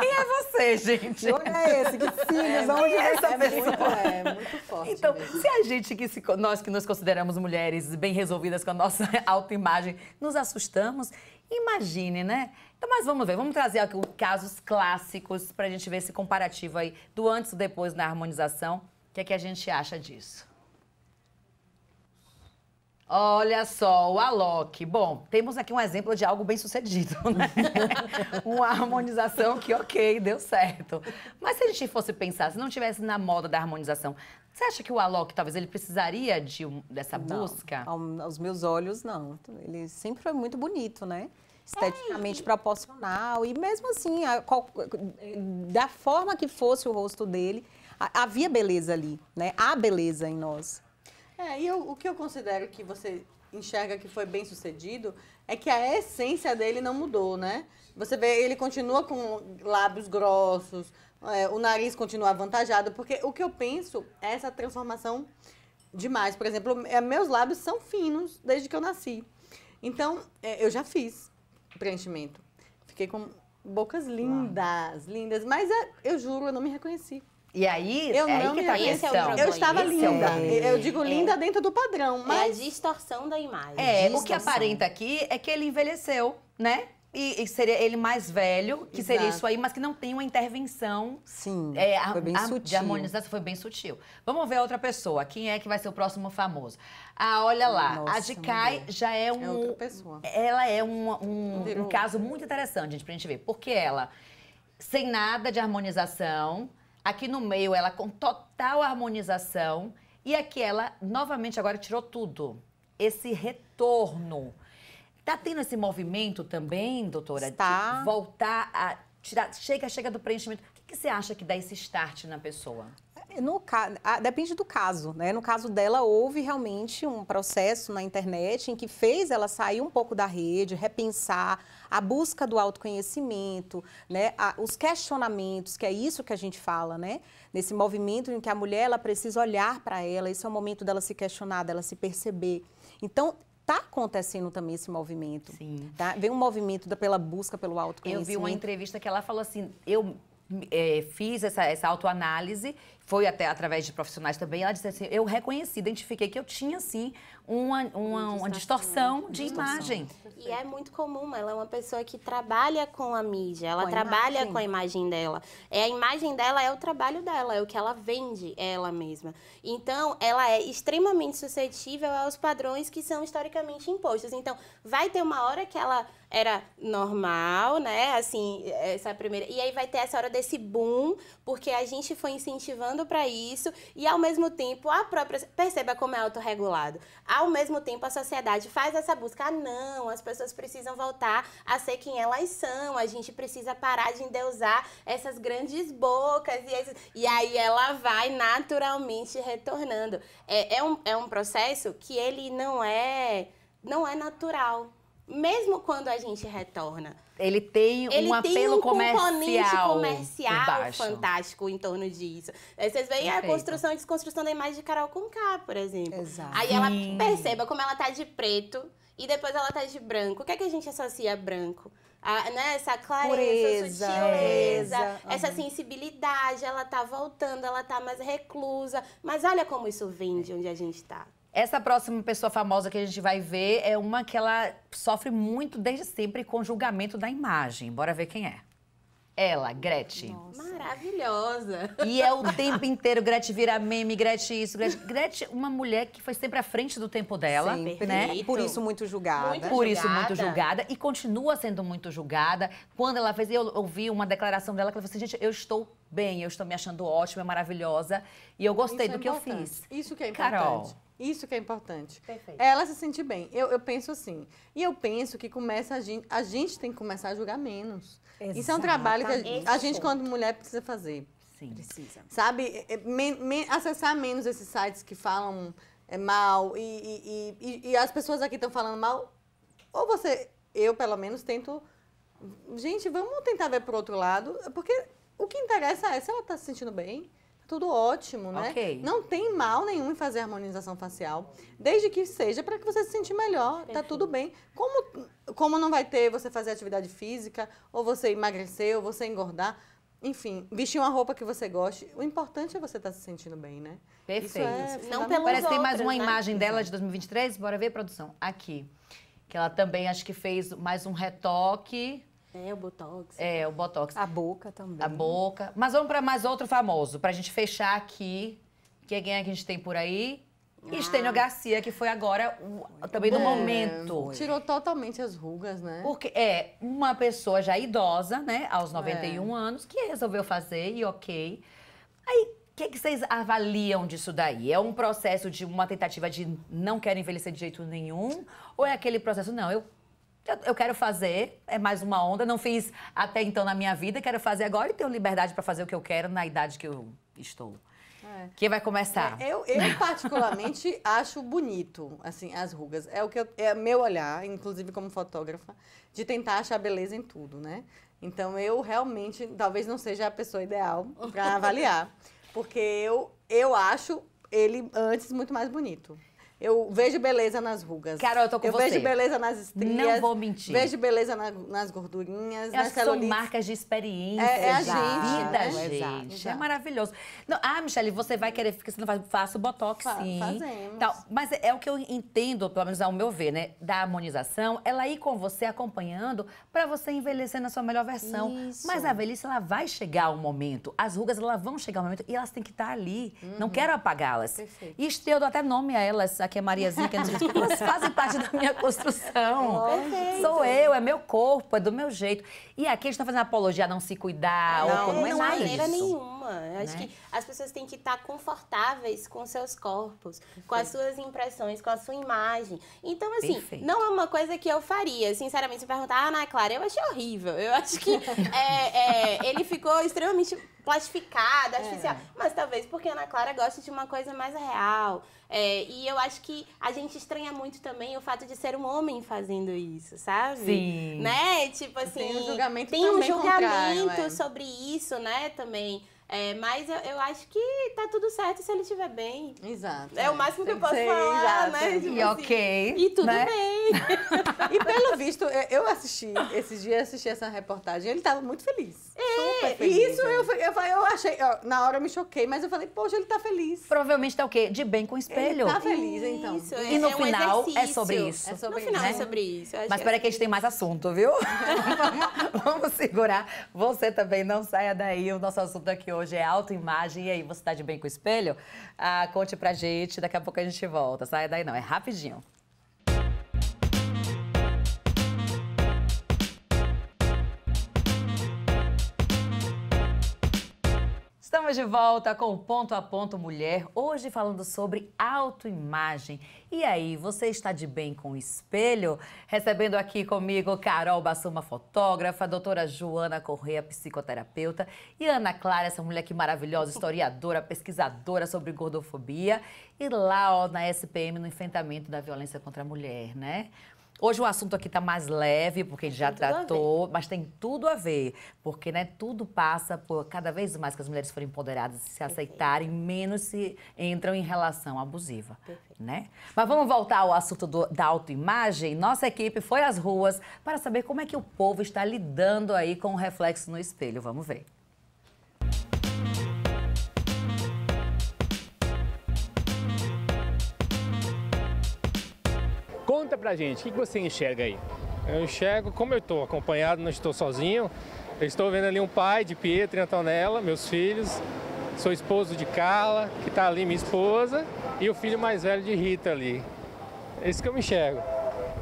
S1: quem é você, gente?
S3: Que olho é esse? Que cílios? Onde é essa pessoa?
S2: É muito forte
S1: Então,
S2: mesmo.
S1: se a gente, nós que nos consideramos mulheres bem resolvidas com a nossa autoimagem, nos assustamos, imagine, né? Então, mas vamos ver, vamos trazer aqui casos clássicos para a gente ver esse comparativo aí do antes e depois na harmonização. O que é que a gente acha disso? Olha só, o Alok. Bom, temos aqui um exemplo de algo bem sucedido, né? Uma harmonização que, ok, deu certo. Mas se a gente fosse pensar, se não tivesse na moda da harmonização, você acha que o Alok, talvez, ele precisaria dessa busca?
S3: Aos meus olhos, não. Ele sempre foi muito bonito, né? Esteticamente proporcional. E mesmo assim, da forma que fosse o rosto dele, havia beleza ali, né? Há beleza em nós.
S2: E o que eu considero que você enxerga que foi bem sucedido é que a essência dele não mudou, né? Você vê, ele continua com lábios grossos, o nariz continua avantajado, porque o que eu penso é essa transformação demais. Por exemplo, meus lábios são finos desde que eu nasci. Então, eu já fiz preenchimento. Fiquei com bocas lindas, lindas. Mas eu juro, eu não me reconheci.
S1: E aí,
S2: Eu
S1: é
S2: não
S1: aí que
S2: me
S1: tá a
S2: reconheci.
S1: questão.
S2: Eu estava
S1: Esse é o
S2: linda.
S1: problema.
S2: Eu digo linda dentro do padrão, mas...
S4: É a distorção da imagem.
S1: O que aparenta aqui é que ele envelheceu, né? E seria ele mais velho, que seria
S2: Exato.
S1: isso aí, mas que não tem uma intervenção.
S3: Sim, foi bem
S1: De
S3: sutil.
S1: harmonização foi bem sutil. Vamos ver a outra pessoa. Quem é que vai ser o próximo famoso? Olha lá.
S3: Nossa,
S1: a Jicai já é
S2: É outra pessoa.
S1: Ela é um caso muito interessante, gente, pra gente ver. Porque ela, sem nada de harmonização, aqui no meio ela com total harmonização, e aqui ela, novamente, agora tirou tudo. Esse retorno. Tá tendo esse movimento também, doutora?
S3: Está.
S1: De voltar a tirar, chega do preenchimento. O que você acha que dá esse start na pessoa?
S3: Depende do caso, né? No caso dela, houve realmente um processo na internet em que fez ela sair um pouco da rede, repensar a busca do autoconhecimento, né? Os questionamentos, que é isso que a gente fala, né? Nesse movimento em que a mulher ela precisa olhar para ela, esse é o momento dela se questionar, dela se perceber. Então, está acontecendo também esse movimento.
S1: Sim.
S3: Tá? Vem um movimento pela busca pelo autoconhecimento.
S1: Eu vi uma entrevista que ela falou assim, eu fiz essa autoanálise, foi até através de profissionais também, ela disse assim, eu reconheci, identifiquei que eu tinha, sim, uma distorção de imagem.
S4: E é muito comum, ela é uma pessoa que trabalha com a mídia, ela
S3: Com a
S4: trabalha
S3: imagem.
S4: com a imagem dela. A imagem dela é o trabalho dela, é o que ela vende, ela mesma. Então, ela é extremamente suscetível aos padrões que são historicamente impostos. Então, vai ter uma hora que ela era normal, né, assim, essa primeira... E aí vai ter essa hora desse boom, porque a gente foi incentivando para isso e, ao mesmo tempo, a própria... Perceba como é autorregulado. Ao mesmo tempo, a sociedade faz essa busca. Não, as pessoas precisam voltar a ser quem elas são, a gente precisa parar de endeusar essas grandes bocas. E aí ela vai naturalmente retornando. É um processo que ele não é natural. Mesmo quando a gente retorna.
S1: Ele tem um apelo
S4: componente
S1: comercial
S4: comercial fantástico em torno disso. Aí vocês veem a construção e desconstrução da imagem de Carol Conká, por exemplo.
S3: Exato.
S4: Aí ela perceba como ela tá de preto e depois ela tá de branco. O que é que a gente associa a branco? Né? Essa clareza, sutileza, essa sensibilidade, ela tá voltando, ela tá mais reclusa. Mas olha como isso vem de onde a gente tá.
S1: Essa próxima pessoa famosa que a gente vai ver é uma que ela sofre muito desde sempre com o julgamento da imagem. Bora ver quem é. Ela, Gretchen.
S4: Maravilhosa.
S1: E é o tempo inteiro, Gretchen vira meme, Gretchen isso, Gretchen... Gretchen, uma mulher que foi sempre à frente do tempo dela,
S3: Sempre.
S1: né?
S3: Por isso muito julgada.
S1: Por isso muito julgada e continua sendo muito julgada. Quando ela fez, eu ouvi uma declaração dela que ela falou assim, gente, eu estou bem, eu estou me achando ótima, maravilhosa e eu gostei do que eu fiz.
S2: Isso que é importante.
S1: Carol.
S2: Isso que é importante.
S4: Perfeito.
S2: Ela se sentir bem. Eu penso assim. E eu penso que a gente tem que começar a julgar menos. Isso é um trabalho que a gente, quando mulher, precisa fazer.
S1: Sim.
S3: Precisa.
S2: Sabe? Acessar menos esses sites que falam mal e as pessoas aqui estão falando mal. Ou eu pelo menos tento... Gente, vamos tentar ver pro outro lado, porque o que interessa é se ela tá se sentindo bem. Tudo ótimo, né?
S1: Ok.
S2: Não tem mal nenhum em fazer harmonização facial, desde que seja para que você se sentir melhor, tá tudo bem. Como não vai ter você fazer atividade física, ou você emagrecer, ou você engordar, enfim, vestir uma roupa que você goste, o importante é você estar se sentindo bem, né?
S1: Perfeito.
S4: Não pelos
S1: Parece que tem mais
S4: outros,
S1: uma
S4: né?
S1: imagem dela de 2023, bora ver, produção. Aqui. Que ela também, acho que fez mais um retoque.
S4: É, o Botox.
S1: É, o Botox.
S3: A boca também.
S1: A boca. Mas vamos para mais outro famoso, pra gente fechar aqui. Quem é que a gente tem por aí? Estênio Garcia, que foi agora também no momento.
S2: Tirou totalmente as rugas, né?
S1: Porque é uma pessoa já idosa, né, aos 91 anos, que resolveu fazer e ok. Aí, o que vocês avaliam disso daí? É um processo de uma tentativa de não quero envelhecer de jeito nenhum? Ou é aquele processo, não, eu quero fazer, é mais uma onda, não fiz até então na minha vida, quero fazer agora e tenho liberdade para fazer o que eu quero na idade que eu estou. Quem vai começar?
S2: Eu particularmente acho bonito, assim, as rugas. É meu olhar, inclusive como fotógrafa, de tentar achar beleza em tudo, né? Então eu realmente, talvez não seja a pessoa ideal para avaliar, porque eu acho ele antes muito mais bonito. Eu vejo beleza nas rugas.
S1: Carol, eu tô com você.
S2: Eu vejo beleza nas estrias.
S1: Não vou mentir.
S2: Vejo beleza nas gordurinhas,
S1: Eu
S2: nas
S1: acho que são
S2: celulites.
S1: marcas de experiência,
S2: É a
S1: de
S2: gente,
S1: vida,
S2: né?
S1: gente.
S2: Exato.
S1: É maravilhoso. Não, Michele, você vai querer, porque você não faz, faço Botox, sim.
S2: Fazemos.
S1: Tal, mas é o que eu entendo, pelo menos ao meu ver, né? Da harmonização, ela ir com você, acompanhando, pra você envelhecer na sua melhor versão.
S3: Isso.
S1: Mas a velhice, ela vai chegar um momento. As rugas, elas vão chegar um momento e elas têm que estar ali. Não quero apagá-las.
S2: Perfeito.
S1: E eu dou até nome a elas. Aqui é Mariazinha, que é porque elas fazem parte da minha construção.
S4: Perfeito.
S1: Sou eu, é meu corpo, é do meu jeito. E aqui a gente tá fazendo apologia a não se cuidar.
S2: Não,
S1: ou
S4: De
S1: não é
S4: maneira
S1: isso.
S4: nenhuma. Eu acho
S1: Né?
S4: que as pessoas têm que estar confortáveis com seus corpos, com as suas impressões, com a sua imagem. Então, assim,
S1: Perfeito.
S4: não é uma coisa que eu faria. Sinceramente, se perguntar, Ana Clara, eu achei horrível. Eu acho que ele ficou extremamente plastificado, artificial. Mas talvez porque a Ana Clara gosta de uma coisa mais real. E eu acho que a gente estranha muito também o fato de ser um homem fazendo isso, sabe?
S1: Sim.
S4: Né? Tipo assim,
S2: Tem um julgamento
S4: tem um
S2: também
S4: julgamento
S2: contrário,
S4: sobre isso, né, também. Mas eu acho que tá tudo certo se ele estiver bem.
S2: Exato.
S4: É o máximo que eu
S2: Tem
S4: posso
S2: ser,
S4: falar,
S2: exato.
S4: né? Tipo
S1: E
S4: assim,
S1: ok,
S4: E tudo
S1: né?
S4: bem.
S2: E pelo visto, eu assisti, esses dias assisti essa reportagem, ele estava muito feliz. Super feliz. E isso eu achei, na hora eu me choquei, mas eu falei, poxa, ele tá feliz.
S1: Provavelmente tá o quê? De bem com o espelho.
S2: Ele tá feliz, então.
S4: Isso,
S1: E no
S4: um
S1: final é
S4: exercício.
S1: sobre isso.
S2: É sobre
S4: No final
S1: né?
S4: é sobre isso. Eu acho
S1: Mas peraí que a gente tem mais assunto, viu? Vamos segurar. Você também não saia daí. O nosso assunto aqui hoje é autoimagem. E aí, você tá de bem com o espelho? Conte pra gente, daqui a pouco a gente volta. Saia daí não, é rapidinho. Estamos de volta com o Ponto a Ponto Mulher, hoje falando sobre autoimagem. E aí, você está de bem com o espelho? Recebendo aqui comigo Carol Bassuma, fotógrafa, doutora Joana Correia, psicoterapeuta, e Ana Clara, essa mulher que maravilhosa, historiadora, pesquisadora sobre gordofobia, e lá ó, na SPM, no enfrentamento da violência contra a mulher, né? Hoje o assunto aqui está mais leve, porque a gente já tratou, mas tem tudo a ver. Porque né, tudo passa por cada vez mais que as mulheres forem empoderadas, se aceitarem, menos se entram em relação abusiva. Né? Mas vamos voltar ao assunto da autoimagem. Nossa equipe foi às ruas para saber como é que o povo está lidando aí com o reflexo no espelho. Vamos ver.
S5: Conta pra gente, o que você enxerga aí?
S6: Eu enxergo, como eu estou acompanhado, não estou sozinho,
S5: Eu estou vendo ali um pai de Pietro e Antonella, meus filhos. Sou esposo de Carla, que está ali, minha esposa, e o filho mais velho de Rita ali. É isso que eu me enxergo.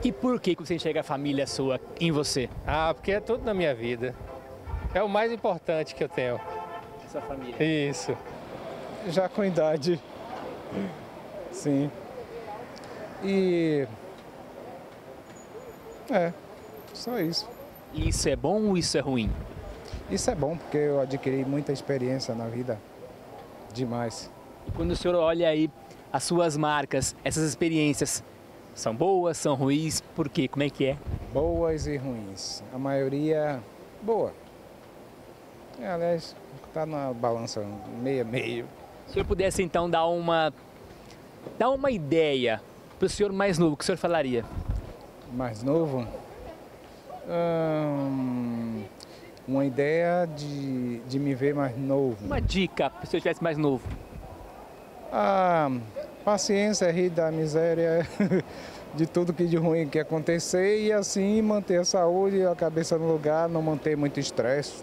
S6: E por que você enxerga a família sua em você?
S5: Ah, porque é tudo na minha vida. É o mais importante que eu tenho.
S6: Sua família.
S5: Isso.
S7: Já com idade, sim. E... só isso.
S6: Isso é bom ou isso é ruim?
S7: Isso é bom, porque eu adquiri muita experiência na vida. Demais.
S6: E quando o senhor olha aí as suas marcas, essas experiências, são boas, são ruins? Por quê? Como é que é?
S7: Boas e ruins. A maioria, boa. Aliás, está na balança meio a meio.
S6: Se o senhor pudesse, então, dar uma ideia para o senhor mais novo, o que o senhor falaria?
S7: Mais novo? Uma ideia de me ver mais novo.
S6: Uma dica para o senhor estivesse mais novo.
S7: Paciência, rir da miséria, de tudo que de ruim que acontecer e assim manter a saúde e a cabeça no lugar, não manter muito estresse.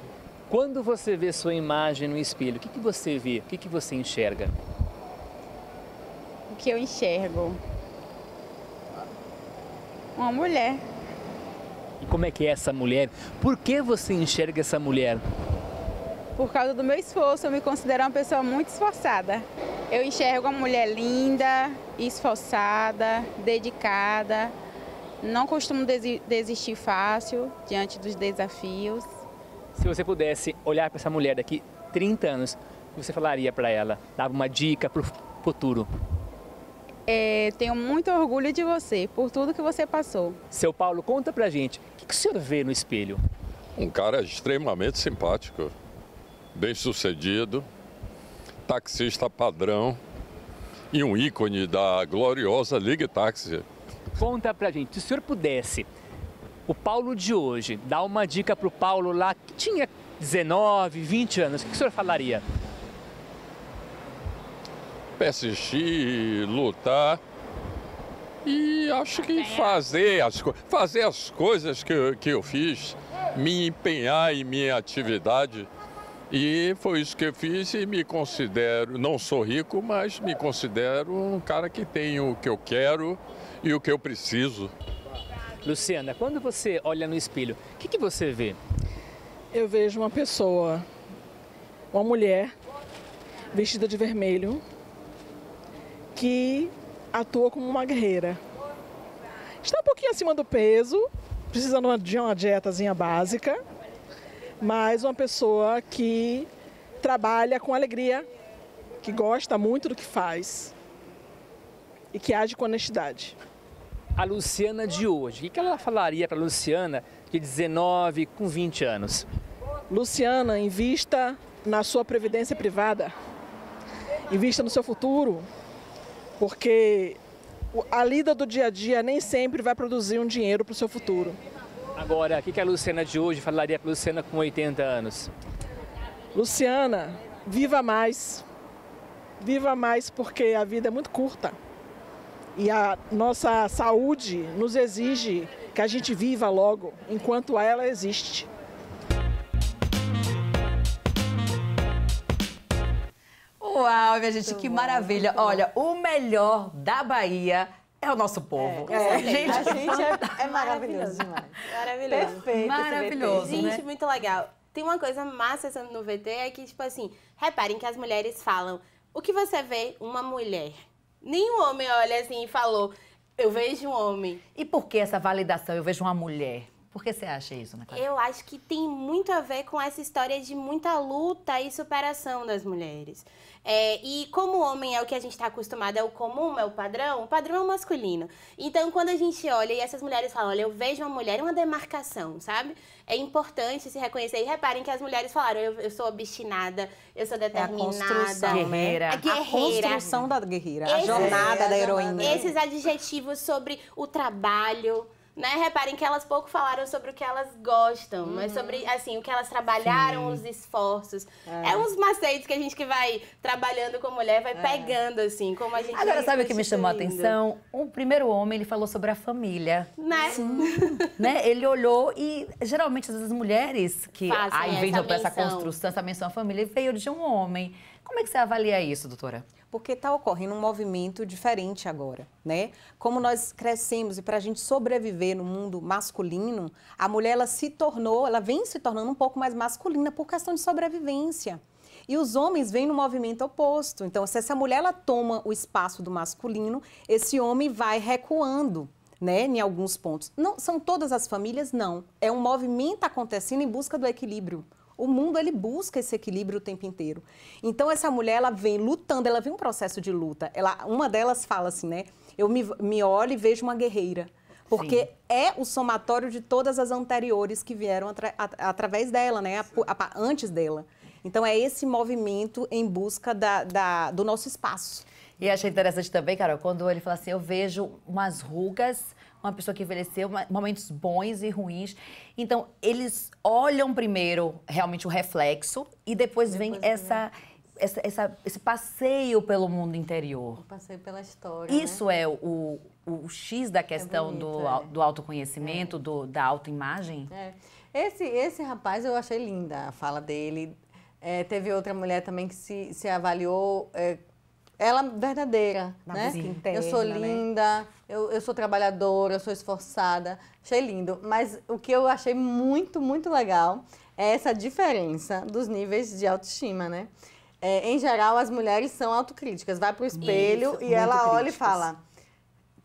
S6: Quando você vê sua imagem no espelho, o que você vê? O que você enxerga?
S8: O que eu enxergo? Uma mulher.
S6: E como é que é essa mulher? Por que você enxerga essa mulher?
S8: Por causa do meu esforço, eu me considero uma pessoa muito esforçada. Eu enxergo uma mulher linda, esforçada, dedicada. Não costumo desistir fácil diante dos desafios.
S6: Se você pudesse olhar para essa mulher daqui 30 anos, o que você falaria para ela? Dava uma dica para o futuro?
S8: Tenho muito orgulho de você, por tudo que você passou.
S6: Seu Paulo, conta pra gente, o que o senhor vê no espelho?
S9: Um cara extremamente simpático, bem-sucedido, taxista padrão e um ícone da gloriosa Ligue Táxi.
S6: Conta pra gente, se o senhor pudesse, o Paulo de hoje, dar uma dica pro Paulo lá que tinha 19, 20 anos, o que o senhor falaria?
S9: Persistir, lutar e acho que fazer as coisas que eu fiz, me empenhar em minha atividade. E foi isso que eu fiz e me considero, não sou rico, mas me considero um cara que tem o que eu quero e o que eu preciso.
S6: Luciana, quando você olha no espelho, o que você vê?
S10: Eu vejo uma pessoa, uma mulher, vestida de vermelho, que atua como uma guerreira. Está um pouquinho acima do peso, precisando de uma dietazinha básica, mas uma pessoa que trabalha com alegria, que gosta muito do que faz e que age com honestidade.
S6: A Luciana de hoje, o que ela falaria para a Luciana de 19, com 20 anos?
S10: Luciana, invista na sua previdência privada, invista no seu futuro, porque a lida do dia a dia nem sempre vai produzir um dinheiro para o seu futuro.
S6: Agora, o que a Luciana de hoje falaria para a Luciana com 80 anos?
S10: Luciana, viva mais porque a vida é muito curta e a nossa saúde nos exige que a gente viva logo, enquanto ela existe.
S1: Uau, minha gente, que maravilha. Olha, o melhor da Bahia é o nosso povo.
S2: Gente, a gente é maravilhoso demais.
S4: Maravilhoso.
S2: Perfeito.
S1: Maravilhoso,
S4: Gente,
S1: né?
S4: muito legal. Tem uma coisa massa no VT, é que, tipo assim, reparem que as mulheres falam, o que você vê? Uma mulher. Nenhum homem olha assim e falou, eu vejo um homem.
S1: E por que essa validação? Eu vejo uma mulher. Por que você acha isso, Ana Clara?
S4: Eu acho que tem muito a ver com essa história de muita luta e superação das mulheres. E como o homem é o que a gente está acostumado, é o comum, é o padrão é o masculino. Então, quando a gente olha e essas mulheres falam, olha, eu vejo uma mulher, é uma demarcação, sabe? É importante se reconhecer. E reparem que as mulheres falaram, eu sou obstinada, eu sou determinada.
S3: É a construção,
S1: guerreira.
S4: A guerreira.
S3: A construção da guerreira, a jornada da heroína.
S4: Esses adjetivos sobre o trabalho, né? Reparem que elas pouco falaram sobre o que elas gostam, mas sobre, assim, o que elas trabalharam, os esforços. É uns macetes que a gente que vai trabalhando com mulher, vai pegando, assim, como a gente...
S1: Agora, sabe o que me chamou a atenção? O primeiro homem, ele falou sobre a família.
S4: Né?
S1: Né? Ele olhou e, geralmente, as mulheres que aí vêm para essa
S4: menção.
S1: construção, essa menção à família, veio de um homem. Como é que você avalia isso, doutora?
S3: Porque está ocorrendo um movimento diferente agora, né? Como nós crescemos e para a gente sobreviver no mundo masculino, a mulher ela vem se tornando um pouco mais masculina por questão de sobrevivência. E os homens vêm no movimento oposto. Então, se essa mulher ela toma o espaço do masculino, esse homem vai recuando, né, em alguns pontos. Não são todas as famílias, não. É um movimento acontecendo em busca do equilíbrio. O mundo, ele busca esse equilíbrio o tempo inteiro. Então, essa mulher, ela vem lutando, ela vem um processo de luta. Uma delas fala assim, né? Eu me olho e vejo uma guerreira. Porque é o somatório de todas as anteriores que vieram através dela, né? Antes dela. Então, é esse movimento em busca do nosso espaço.
S1: E achei interessante também, Carol, quando ele fala assim, eu vejo umas rugas, uma pessoa que envelheceu, momentos bons e ruins. Então, eles olham primeiro realmente o reflexo e depois vem esse passeio pelo mundo interior.
S2: O passeio pela história,
S1: Isso, né? É o X da questão do autoconhecimento, da autoimagem.
S2: Esse rapaz, eu achei linda a fala dele. Teve outra mulher também que se avaliou... ela verdadeira, né?
S3: Interna,
S2: eu sou linda, né? eu sou trabalhadora, eu sou esforçada. Achei lindo. Mas o que eu achei muito, muito legal é essa diferença dos níveis de autoestima, né? Em geral, as mulheres são autocríticas. Vai pro espelho e ela olha e fala,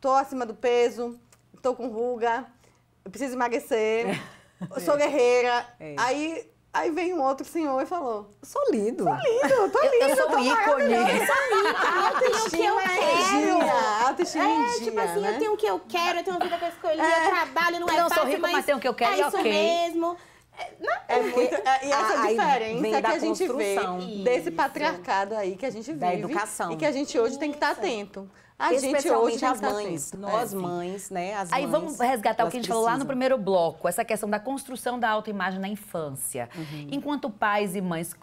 S2: tô acima do peso, tô com ruga, eu preciso emagrecer, eu sou guerreira. Aí veio um outro senhor e falou,
S3: sou lindo.
S2: Sou lindo, tô lindo,
S1: eu sou um ícone.
S4: Eu sou lindo,
S2: autoestima
S4: tipo assim,
S2: né?
S4: eu tenho o que eu quero, eu tenho uma vida que eu escolhi, eu trabalho, não é fácil,
S1: sou rico, mas tenho o que eu quero,
S4: é isso mesmo.
S2: E essa diferença que a gente vê desse
S4: Isso.
S2: patriarcado aí que a gente vive.
S3: Da educação.
S2: E que a gente hoje tem que estar atento. A gente hoje
S3: Especialmente
S2: tem que
S3: as
S2: estar
S3: mães,
S2: atento.
S3: nós mães, né? As
S1: Aí
S3: mães,
S1: vamos resgatar o que a gente falou lá no
S3: precisam.
S1: primeiro bloco, essa questão da construção da autoimagem na infância. Enquanto pais e mães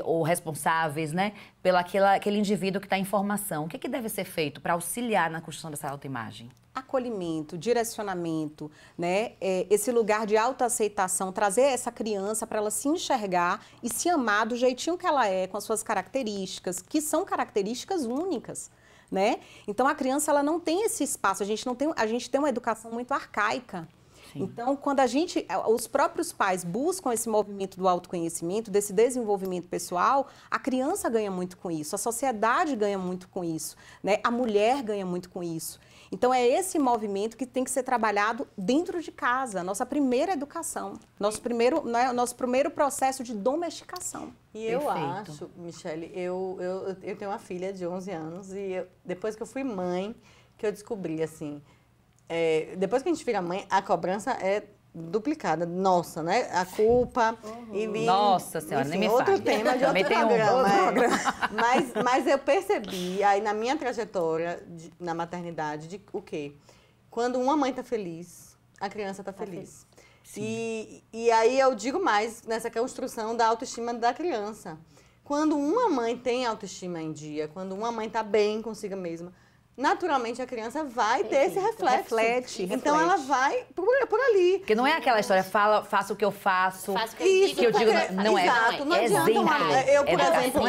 S1: ou responsáveis, né, pelo aquele indivíduo que está em formação, o que deve ser feito para auxiliar na construção dessa autoimagem?
S3: Acolhimento, direcionamento, né? Esse lugar de autoaceitação, trazer essa criança para ela se enxergar e se amar do jeitinho que ela é, com as suas características, que são características únicas. Né? Então, a criança ela não tem esse espaço, a gente tem uma educação muito arcaica. Sim. Então, quando os próprios pais buscam esse movimento do autoconhecimento, desse desenvolvimento pessoal, a criança ganha muito com isso, a sociedade ganha muito com isso, né? A mulher ganha muito com isso. Então, é esse movimento que tem que ser trabalhado dentro de casa, nossa primeira educação, nosso primeiro processo de domesticação.
S2: E eu acho, Michele, eu tenho uma filha de 11 anos e depois que eu fui mãe, que eu descobri, assim, depois que a gente vira mãe, a cobrança é duplicada, nossa, né? A culpa
S1: Nossa Senhora,
S2: enfim,
S1: nem me
S2: outro
S1: fale.
S2: tema de outro programa. Mas eu percebi, aí na minha trajetória na maternidade, de o quê? Quando uma mãe tá feliz, a criança tá feliz. E aí eu digo mais nessa construção da autoestima da criança. Quando uma mãe tem autoestima em dia, quando uma mãe tá bem consigo mesma, naturalmente a criança vai ter esse reflexo.
S3: Reflete.
S2: Então ela vai por ali.
S1: Porque não é aquela história, faça o que eu faço.
S4: Faço o que
S1: eu digo, não é.
S2: Exato, não
S1: é
S2: adianta
S1: exemplo.
S2: por exemplo,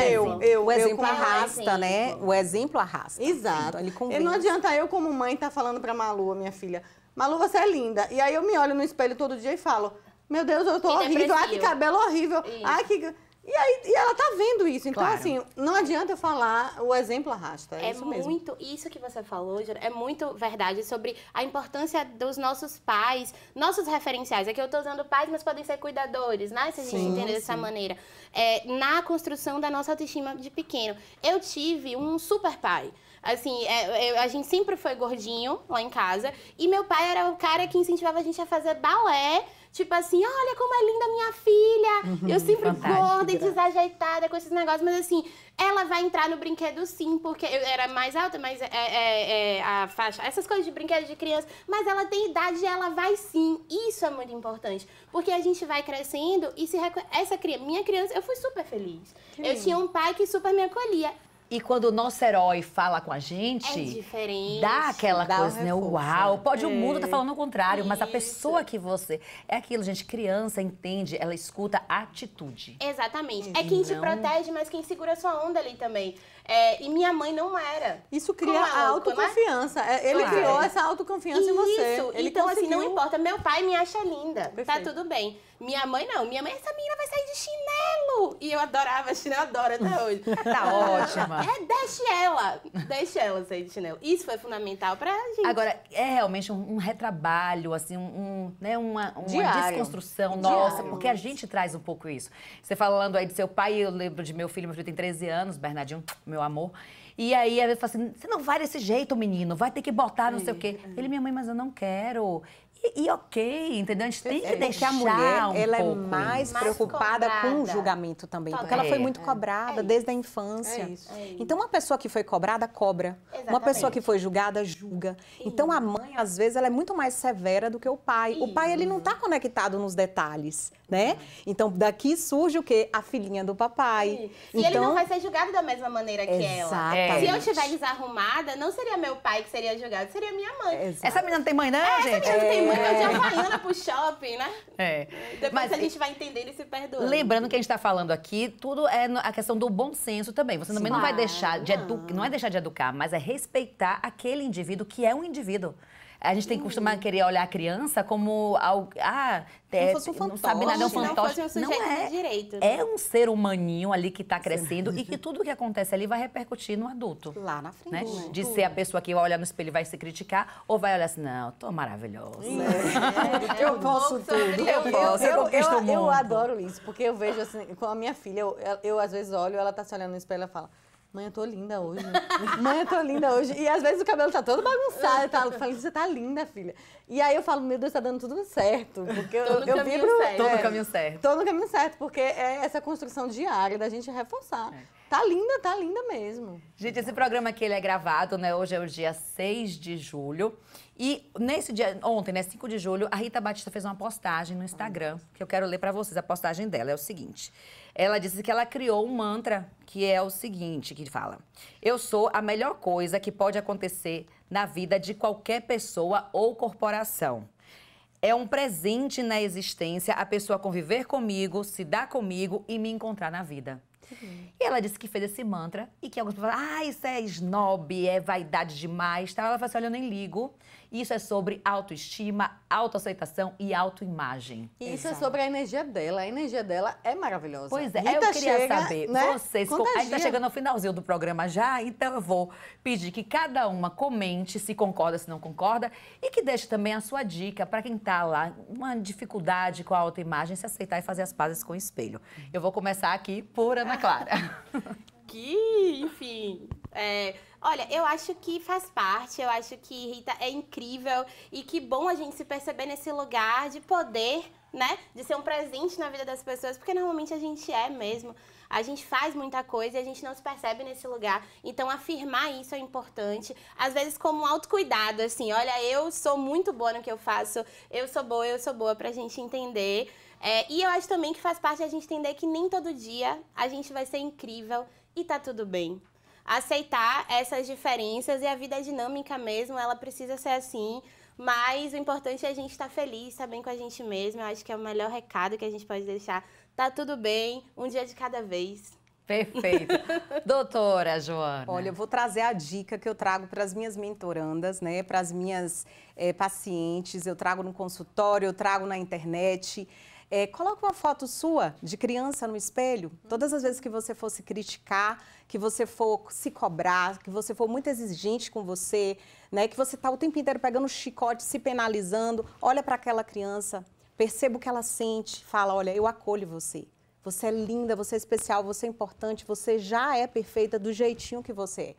S3: o exemplo
S2: como
S3: arrasta, né? O exemplo arrasta.
S2: Exato.
S3: Então,
S2: não adianta eu como mãe estar falando pra Malu, a minha filha, Malu, você é linda. E aí eu me olho no espelho todo dia e falo, meu Deus, eu tô horrível, ai que cabelo horrível, ai que... E ela tá vendo isso. Então, assim, não adianta eu falar, o exemplo arrasta. É isso mesmo.
S4: Isso que você falou, é muito verdade sobre a importância dos nossos pais, nossos referenciais. Aqui eu tô usando pais, mas podem ser cuidadores, né? Se a gente entender dessa maneira. Na construção da nossa autoestima de pequeno. Eu tive um super pai. Assim, a gente sempre foi gordinho lá em casa. E meu pai era o cara que incentivava a gente a fazer balé. Tipo assim, olha como é linda minha filha. Eu sempre gorda e desajeitada com esses negócios. Mas assim, ela vai entrar no brinquedo sim, porque eu era mais alta, mas a faixa, essas coisas de brinquedo de criança. Mas ela tem idade e ela vai sim. Isso é muito importante. Porque a gente vai crescendo e minha criança, eu fui super feliz. Eu tinha um pai que super me acolhia.
S1: E quando o nosso herói fala com a gente,
S4: é diferente.
S1: Dá aquela coisa, né? Uau, pode o mundo tá falando o contrário,
S4: Isso.
S1: mas a pessoa que você... É aquilo, gente, criança entende, ela escuta a atitude.
S4: Exatamente. É quem te protege, mas quem segura sua onda ali também. E minha mãe não era.
S2: Isso cria a autoconfiança. Né? Ele criou essa autoconfiança em você.
S4: Ele então, assim, não importa. Meu pai me acha linda. Perfeito. Tá tudo bem. Minha mãe não. Minha mãe, essa menina vai sair de chinelo. E eu adorava chinelo, adoro até hoje.
S1: Tá ótima.
S4: Deixe ela sair de chinelo. Isso foi fundamental pra gente.
S1: Agora, é realmente um retrabalho, assim, uma desconstrução nossa, porque a gente traz um pouco isso. Você falando aí do seu pai, eu lembro de meu filho tem 13 anos, Bernardinho, meu amor. E aí, às vezes, fala assim, você não vai desse jeito, menino, vai ter que botar não sei o quê. Ele, minha mãe, mas eu não quero. E ok, entendeu? A gente tem que deixar
S3: a mulher,
S1: ela
S3: é mais preocupada com o julgamento também, porque ela foi muito cobrada desde a infância.
S2: É isso.
S3: Então, uma pessoa que foi cobrada, cobra.
S4: Exatamente.
S3: Uma pessoa que foi julgada, julga. Então, a mãe, às vezes, ela é muito mais severa do que o pai. O pai, ele não está conectado nos detalhes, né? Então, daqui surge o quê? A filhinha do papai.
S4: E ele não vai ser julgado da mesma maneira que ela.
S3: Exatamente.
S4: Se eu estiver desarrumada, não seria meu pai que seria julgado, seria minha mãe.
S1: Essa menina não tem mãe, não, gente?
S4: Essa menina não tem mãe, eu de Havaiana pro shopping, né? Depois
S1: Mas
S4: a gente vai entendendo e se perdoando.
S1: Lembrando que a gente está falando aqui, tudo é a questão do bom senso também. Você também não vai deixar de não é deixar de educar, mas é respeitar aquele indivíduo que é um indivíduo. A gente tem que costumar querer olhar a criança como algo.
S3: Como fosse um fantoche.
S1: Não sabe nada, é um fantoche.
S4: Não fosse um sujeito de direito.
S1: É um ser humaninho ali que está crescendo e que tudo que acontece ali vai repercutir no adulto.
S3: Lá na frente.
S1: Né? De ser a pessoa que vai olhar no espelho e vai se criticar, ou vai olhar assim, não, tô maravilhosa.
S2: Eu posso tudo. Eu adoro isso, porque eu vejo assim, com a minha filha, eu às vezes olho, ela tá se olhando no espelho e fala, mãe, eu tô linda hoje. Mãe, eu tô linda hoje. E às vezes o cabelo tá todo bagunçado. Eu falo, você tá linda, filha. E aí eu falo, meu Deus, tá dando tudo certo. Porque eu vibro.
S1: Tô no caminho certo.
S2: Tô no caminho certo, porque é essa construção diária da gente reforçar. Tá linda mesmo.
S1: Gente, esse programa aqui ele é gravado, né? Hoje é o dia 6 de julho. E nesse dia, ontem, né, 5 de julho, a Rita Batista fez uma postagem no Instagram, que eu quero ler pra vocês. A postagem dela é o seguinte. Ela disse que ela criou um mantra, que é o seguinte, que fala: eu sou a melhor coisa que pode acontecer na vida de qualquer pessoa ou corporação. É um presente na existência a pessoa conviver comigo, se dar comigo e me encontrar na vida. E ela disse que fez esse mantra e que algumas pessoas falam, isso é snob, é vaidade demais, tá? Ela falou assim, olha, eu nem ligo. Isso é sobre autoestima, autoaceitação e autoimagem.
S2: E isso é sobre a energia dela. A energia dela é maravilhosa.
S1: Pois é, eu queria saber, né? Vocês, a gente tá chegando ao finalzinho do programa já, então eu vou pedir que cada uma comente se concorda, se não concorda, e que deixe também a sua dica para quem tá lá, uma dificuldade com a autoimagem, se aceitar e fazer as pazes com o espelho. Eu vou começar aqui por Ana Clara.
S4: Enfim, olha, eu acho que faz parte, eu acho que Rita é incrível e que bom a gente se perceber nesse lugar de poder, né, de ser um presente na vida das pessoas, porque normalmente a gente é mesmo, a gente faz muita coisa e a gente não se percebe nesse lugar, então afirmar isso é importante, às vezes como um autocuidado, assim, olha, eu sou muito boa no que eu faço, eu sou boa pra gente entender, e eu acho também que faz parte a gente entender que nem todo dia a gente vai ser incrível e tá tudo bem. Aceitar essas diferenças e a vida é dinâmica mesmo, ela precisa ser assim, mas o importante é a gente estar feliz, estar bem com a gente mesmo, eu acho que é o melhor recado que a gente pode deixar. Tá tudo bem, um dia de cada vez.
S1: Perfeito. Doutora Joana.
S3: Olha, eu vou trazer a dica que eu trago para as minhas mentorandas, né? Para as minhas pacientes, eu trago no consultório, eu trago na internet. Coloca uma foto sua de criança no espelho. Todas as vezes que você for se criticar, que você for se cobrar, que você for muito exigente com você, né? Que você está o tempo inteiro pegando chicote, se penalizando, olha para aquela criança, perceba o que ela sente, fala, olha, eu acolho você. Você é linda, você é especial, você é importante, você já é perfeita do jeitinho que você é.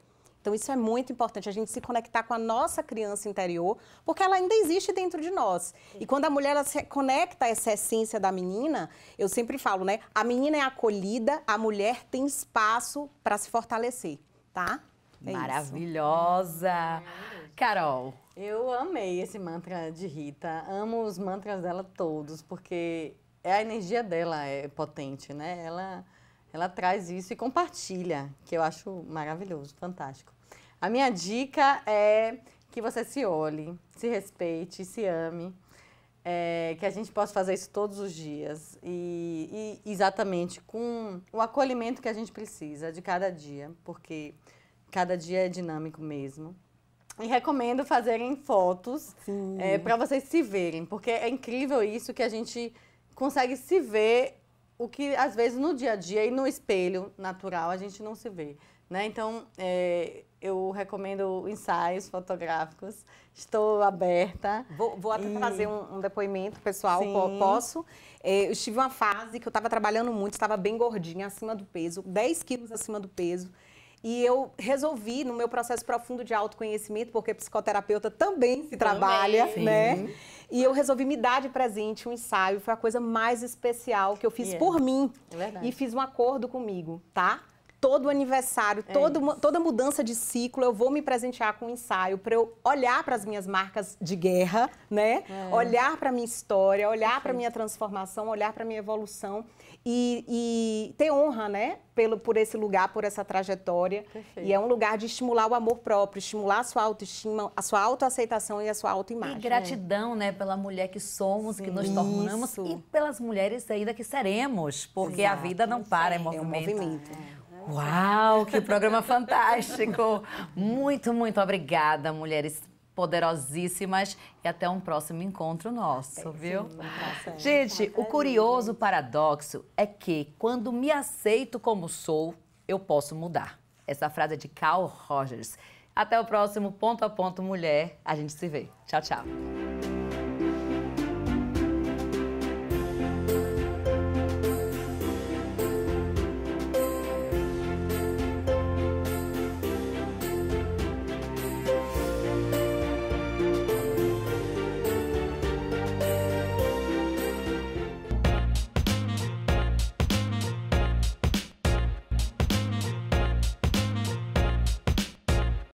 S3: Então, isso é muito importante, a gente se conectar com a nossa criança interior, porque ela ainda existe dentro de nós. E quando a mulher ela se conecta a essa essência da menina, eu sempre falo, né? A menina é acolhida, a mulher tem espaço para se fortalecer, tá? É
S1: Maravilhosa! Carol.
S2: Eu amei esse mantra de Rita, amo os mantras dela todos, porque a energia dela é potente, né? Ela traz isso e compartilha, que eu acho maravilhoso, fantástico. A minha dica é que você se olhe, se respeite, se ame, que a gente possa fazer isso todos os dias e exatamente com o acolhimento que a gente precisa de cada dia, porque cada dia é dinâmico mesmo. E recomendo fazerem fotos para vocês se verem, porque é incrível isso que a gente consegue se ver, o que às vezes no dia a dia e no espelho natural a gente não se vê, né? Então, eu recomendo ensaios fotográficos, estou aberta.
S3: Vou até fazer um depoimento pessoal, posso? Eu tive uma fase que eu estava trabalhando muito, estava bem gordinha, acima do peso, 10 quilos acima do peso. E eu resolvi, no meu processo profundo de autoconhecimento, porque psicoterapeuta também se trabalha, né? E eu resolvi me dar de presente um ensaio, foi a coisa mais especial que eu fiz por mim.
S2: É verdade.
S3: E fiz um acordo comigo, tá? Todo aniversário, toda mudança de ciclo, eu vou me presentear com um ensaio para eu olhar para as minhas marcas de guerra, né? Olhar para a minha história, olhar para a minha transformação, olhar para a minha evolução e ter honra, né? Por esse lugar, por essa trajetória.
S2: Perfeito.
S3: E é um lugar de estimular o amor próprio, estimular a sua autoestima, a sua autoaceitação e a sua autoimagem.
S1: E gratidão, né, pela mulher que somos, que nos tornamos e pelas mulheres ainda que seremos, porque a vida não para, é movimento.
S3: É um movimento.
S1: Uau, que programa fantástico! Muito, muito obrigada, mulheres poderosíssimas, e até um próximo encontro nosso, viu? Gente, o curioso paradoxo é que quando me aceito como sou, eu posso mudar. Essa frase é de Carl Rogers. Até o próximo Ponto a Ponto Mulher. A gente se vê. Tchau, tchau.